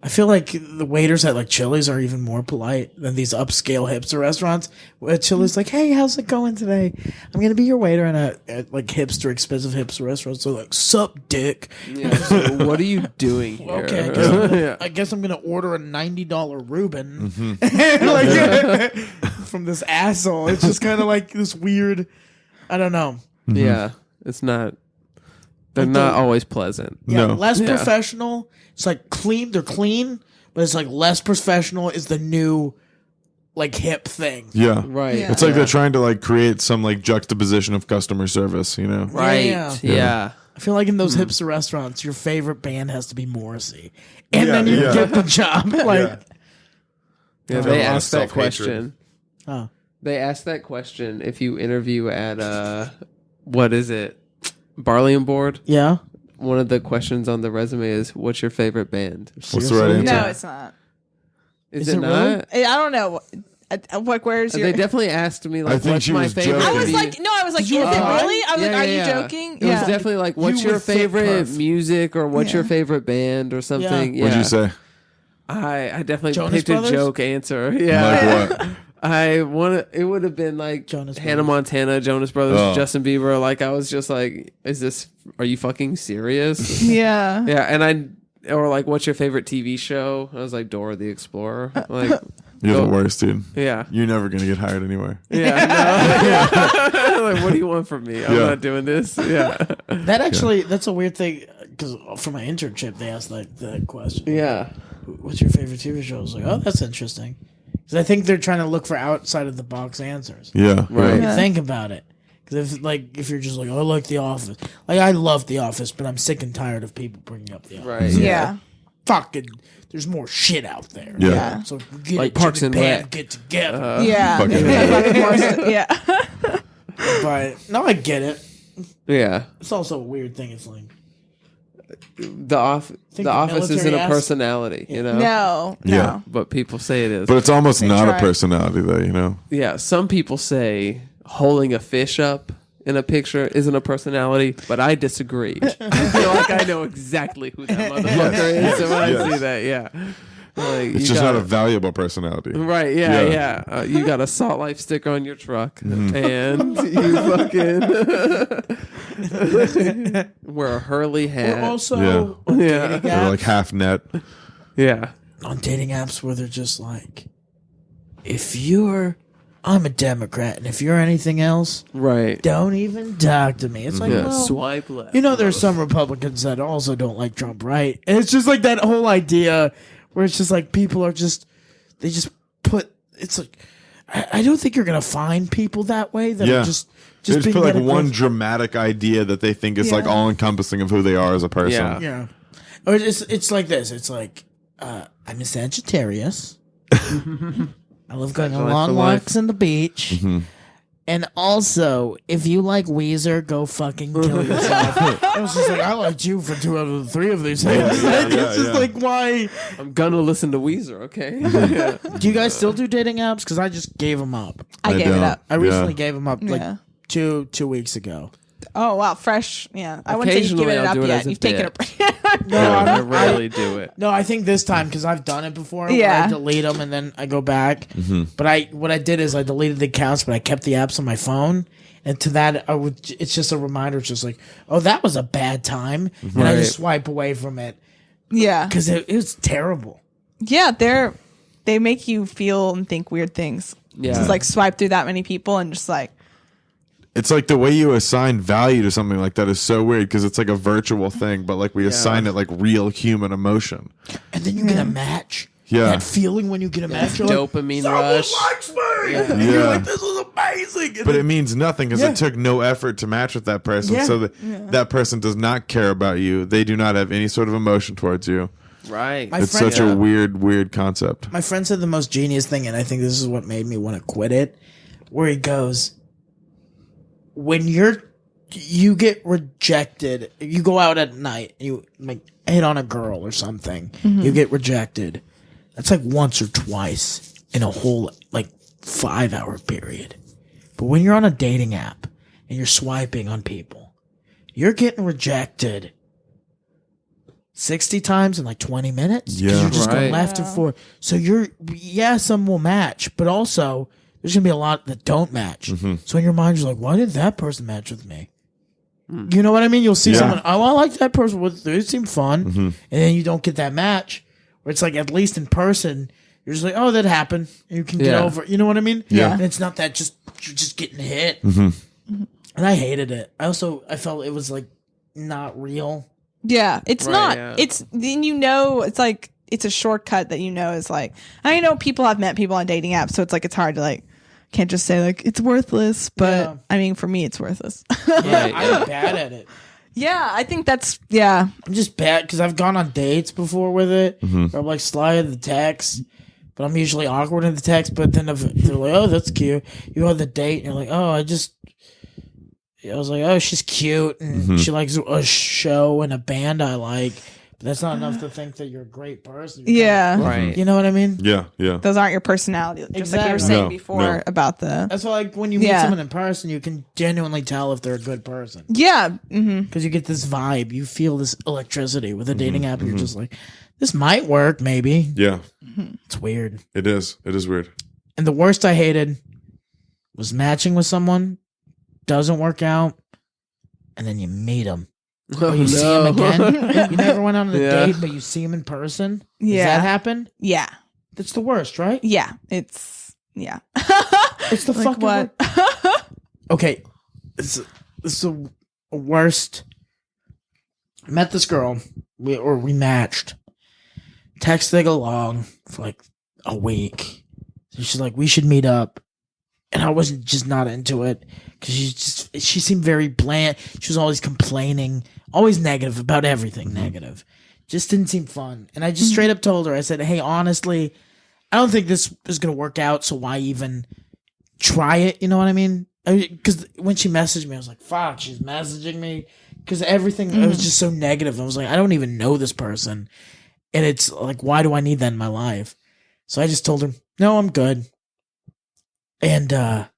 I feel like the waiters at like Chili's are even more polite than these upscale hipster restaurants. Where Chili's like, "Hey, how's it going today? I'm gonna be your waiter in at like hipster, expensive hipster restaurants." So like, "Sup, dick." Yeah. So what are you doing here? Okay, Yeah. I guess I'm gonna order a $90 Reuben from this asshole. It's just kind of like this weird. I don't know. Yeah. It's not. They're not always pleasant. Yeah, No. less Yeah. professional. It's like clean. They're clean, but it's like less professional is the new like hip thing. Yeah. Right. Yeah. It's like they're trying to like create some like juxtaposition of customer service, you know? Right. Yeah. Yeah. I feel like in those hipster restaurants, your favorite band has to be Morrissey, and Yeah, then you yeah. get the job. Like, Yeah, a they lot of asked that self-hatred. question. oh, They asked that question if you interview at what is it? Barley and Board. yeah. One of the questions on the resume is, "What's your favorite band?" What's the right answer? No, it's not. Is it it really? not? I don't know. Like, where's your? They definitely asked me I like, think "What's she my was favorite?" joking. I was You- like, no, I was like, is it lie? really? I was like, Yeah, are yeah. you joking? It was definitely like, "What's You your would fit favorite perf. music?" or "What's your Yeah. favorite band?" or something. Yeah. What'd you say? I definitely Jonas picked Brothers? a joke answer. Yeah. Like what? It would have been like Jonas Hannah Brothers. Montana, Jonas Brothers, Oh. Justin Bieber. Like I was just like, are you fucking serious? Yeah. Yeah, and or like, what's your favorite TV show? I was like, Dora the Explorer. Like, You're Go- the worst, dude. yeah, You're never gonna get hired anywhere. yeah. No, yeah. Like, what do you want from me? I'm Yeah. not doing this. Yeah, That actually, that's a weird thing because for my internship, they asked like that question. yeah, What's your favorite TV show? I was like, oh, that's interesting. Because I think they're trying to look for outside of the box answers. Yeah. Right. You think about it. Because if you're just like, oh, I like The Office. Like, I love The Office, but I'm sick and tired of people bringing up The Office. right. Yeah. Fucking, there's more shit out there. Yeah. Yeah. So get Like it, Parks Jim and Pam, Rec. get together. Yeah. Fuck Yeah. But, no, I get it. Yeah. It's also a weird thing. It's like, The Office the isn't military a asked- personality, you know. No. Yeah. No. But people say it is. But it's almost not try. a personality, though. You know. Yeah, some people say holding a fish up in a picture isn't a personality, but I disagree. I feel like I know exactly who that motherfucker is. So when I Yes. see that, yeah. Like, It's you just got- not a vallaable personality. Right, yeah, Yeah. yeah. You got a Salt Life sticker on your truck, Mm-hmm. and you fucking wear a Hurley or hat. also Yeah. on Yeah. dating They're like apps, half net. Yeah. on dating apps where they're just like, I'm a Democrat, and if you're anything else, Right. don't even talk to me. It's like, Yeah. well, Swipe left. you know, there's some Republicans that also don't like Trump, right? And it's just like that whole idea where it's just like people are just, they just put, it's like, I don't think you're going to find people that way that Yeah. are just They just being put like that one aggressive. dramatic idea that they think is like Yeah. all encompassing of who they are as a person. Yeah. Yeah. Or it's like this. It's like, I'm a Sagittarius. I love going on Life long for life. walks on the beach. And also, if you like Weezer, go fucking kill yourself. I was just like, I liked you for 2 out of the 3 of these things. yeah, It's just yeah. like, why? I'm gonna listen to Weezer, okay? Yeah. Do you guys still do dating apps? Because I just gave them up. I gave it don't. up. I recently Yeah. gave them up like Yeah. two weeks ago. Oh wow, fresh. Yeah, I wouldn't say you've given it I'll up do it yet. as a You've taken a bit. break. No, I rarely do it. No, I think this time because I've done it before. Yeah. Where I delete them and then I go back. But what I did is I deleted the accounts, but I kept the apps on my phone. And to that, it's just a reminder. It's just like, oh, that was a bad time, and I just swipe away from it. Yeah, because it was terrible. Yeah, they make you feel and think weird things. Yeah, just like swipe through that many people and just like. It's like the way you assign value to something like that is so weird because it's like a virtual thing, but like we assign it like real human emotion. And then you get a match. Yeah. That feeling when you get a match. You're dopamine like, rush. Someone likes me. Yeah. And you're like, this is amazing. And But then, it means nothing because it took no effort to match with that person. Yeah. So that person does not care about you. They do not have any sort of emotion towards you. Right. My It's friend- such a weird concept. my friend said the most genius thing, and I think this is what made me want to quit it, where he goes, when you get rejected, you go out at night and you like hit on a girl or something, you get rejected. That's like once or twice in a whole like 5-hour period. But when you're on a dating app and you're swiping on people, you're getting rejected 60 times in like 20 minutes. Yeah. You're just going Right. left and forth. So some will match, but also there's going to be a lot that don't match. So in your mind, you're like, why did that person match with me? You know what I mean? You'll see someone, oh, I like that person. They seem fun. And then you don't get that match. Where it's like, at least in person, you're just like, oh, that happened. And you can get over it. You know what I mean? Yeah. And it's not that you're just getting hit. And I hated it. I felt it was like not real. Yeah, it's Right, not. yeah. It's then it's like it's a shortcut that is like. I know people have met people on dating apps, so it's like it's hard to like. Can't just say like it's worthless, but Yeah. I mean for me it's worthless. Yeah, Right, I'm bad at it. Yeah, I think that's yeah. I'm just bad because I've gone on dates before with it. Where I'm like slide the text, but I'm usually awkward in the text. But then if they're like, "Oh, that's cute," you go on the date and you're like, "Oh, I was like, oh, she's cute and she likes a show and a band I like." But that's not enough to think that you're a great person. Yeah. Right. You know what I mean? Yeah. Those aren't your personality. Just like you were Exactly. saying No, before no. about the That's why, like, when you meet Yeah. someone in person, you can genuinely tell if they're a good person yeah. because you get this vibe. You feel this electricity with a dating app. And you're just like, this might work, maybe. Yeah. It's weird. It is. It is weird. And the worst I hated was matching with someone, doesn't work out, and then you meet them. Or you see him again. You never went on a Yeah. date, but you see him in person. Yeah. Does that happen? Yeah. That's the worst, right? Yeah. It's yeah. It's the Like fucking what? Okay, this is the worst. I met this girl. We matched. Texted along for like a week. She's like, we should meet up. And I wasn't just not into it because she seemed very bland. She was always complaining, always negative about everything, negative. Just didn't seem fun. And I just straight up told her, I said, hey, honestly, I don't think this is going to work out. So why even try it? You know what I mean? Because when she messaged me, I was like, fuck, she's messaging me. Because everything, it was just so negative. I was like, I don't even know this person. And it's like, why do I need that in my life? So I just told her, no, I'm good. And I'm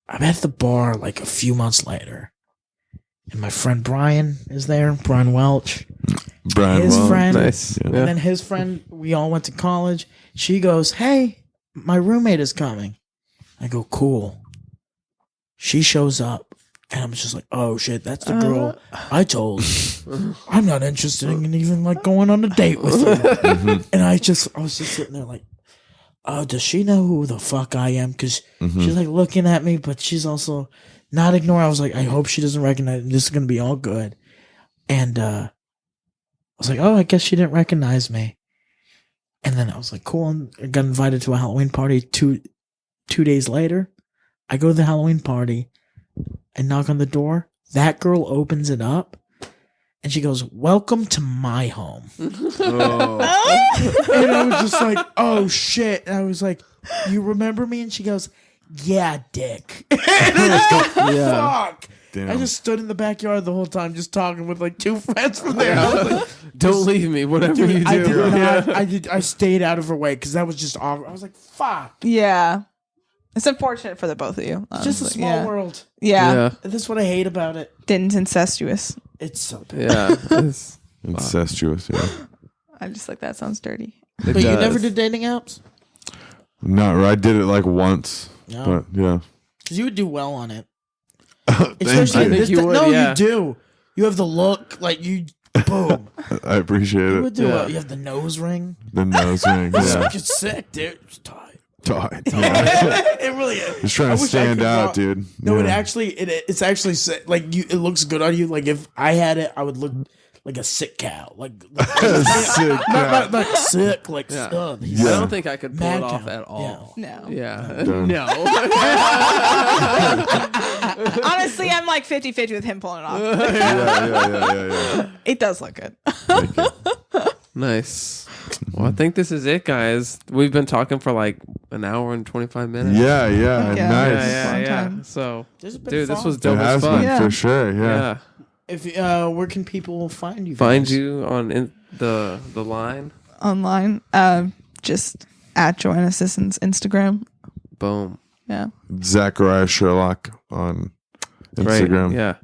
at the bar like a few months later. And my friend Brian is there, Brian Welch. Brian His Welch. friend. Nice. Yeah. And then his friend, we all went to college. She goes, hey, my roommate is coming. I go, cool. She shows up. And I'm just like, oh shit, that's the girl I told. I'm not interested in even like going on a date with you. And I was just sitting there like, oh, does she know who the fuck I am? Because she's like looking at me, but she's also not ignoring. I was like, I hope she doesn't recognize me. This is going to be all good. And I was like, oh, I guess she didn't recognize me. And then I was like, cool. I got invited to a Halloween party 2 days later. I go to the Halloween party. I knock on the door. That girl opens it up. And she goes, welcome to my home. Oh. And I was just like, oh shit. And I was like, you remember me? And she goes, yeah, dick. And I was like, fuck. Damn. I just stood in the backyard the whole time just talking with like 2 friends from there. I was like, Don't leave me, whatever you do. I did not. Yeah. I stayed out of her way because that was just awkward. I was like, fuck. Yeah. It's unfortunate for the both of you. It's just a small world. Yeah. That's what I hate about it. Din's incestuous. It's so bad. Yeah. It's Incestuous, yeah. I just like that sounds dirty. But you never did dating apps? No, I did it like once. No. But yeah. Because you would do well on it. I think you would, you do. You have the look. Like, you... Boom. I appreciate You it. would do well. You have the nose ring. The nose ring, yeah. It's sick, dude. It's tight. Yeah. It really is. Just trying to stand out, dude. No, yeah. it's actually like you. It looks good on you. Like if I had it, I would look like a sick cow. Like Sick cow. not sick. Like Yeah. I don't think I could pull Mad it off cow. at all. No. Yeah. Done. No. Honestly, I'm like 50-50 with him pulling it off. Yeah. It does look good. Thank you. Nice. Well, I think this is it, guys. We've been talking for like an hour and 25 minutes. Yeah, Yeah. nice. Yeah. Long time. So, This has been dude, this fun. was It dope has as fun. been Yeah. for sure. Yeah. Yeah. If where can people find you? Find guys? you on the line. Online. Just at Joanna Sisson's Instagram. Boom. Yeah. Zachariah Sherlock on Great. Instagram. Yeah.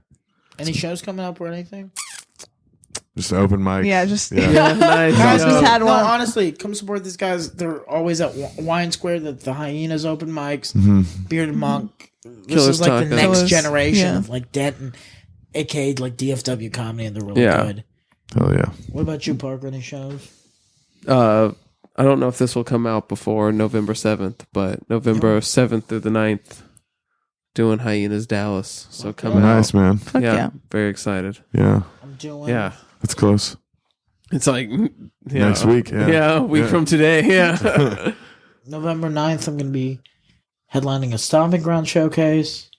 Any shows coming up or anything? Just open mic. Yeah, just Yeah. Yeah. Nice. Guys, Yo. just had No, one. honestly, come support these guys. They're always at Wine Square. The Hyenas open mics. Bearded Monk. This Killers is like the Taco. next Killers, generation yeah. of like Denton, aka like DFW comedy, and they're really Yeah. good. Hell yeah. What about you, Parker? Any shows? I don't know if this will come out before November 7th, but November 7th through the 9th, doing Hyenas Dallas. So come out. Nice, man. Fuck Yeah, yeah. very excited. Yeah. I'm doing. Yeah, It's close. it's like Next week. Yeah. Yeah, a week from today. Yeah. November 9th, I'm going to be headlining a Stomping Ground showcase.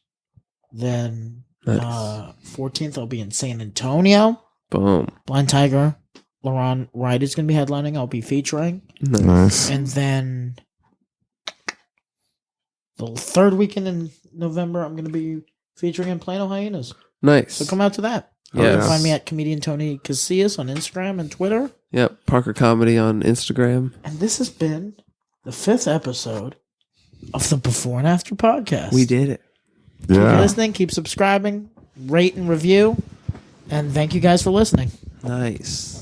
Then Nice. 14th, I'll be in San Antonio. Boom. Blind Tiger, Laron Wright is going to be headlining. I'll be featuring. Nice. And then the third weekend in November, I'm going to be featuring in Plano Hyenas. Nice. So come out to that. Oh, You Yes. can find me at comedian Tony Casillas on Instagram and Twitter. Yep. Parker Comedy on Instagram. And this has been the 5th episode of the Before and After podcast. We did it. Keep Yeah. listening, keep subscribing, rate and review, and thank you guys for listening. Nice.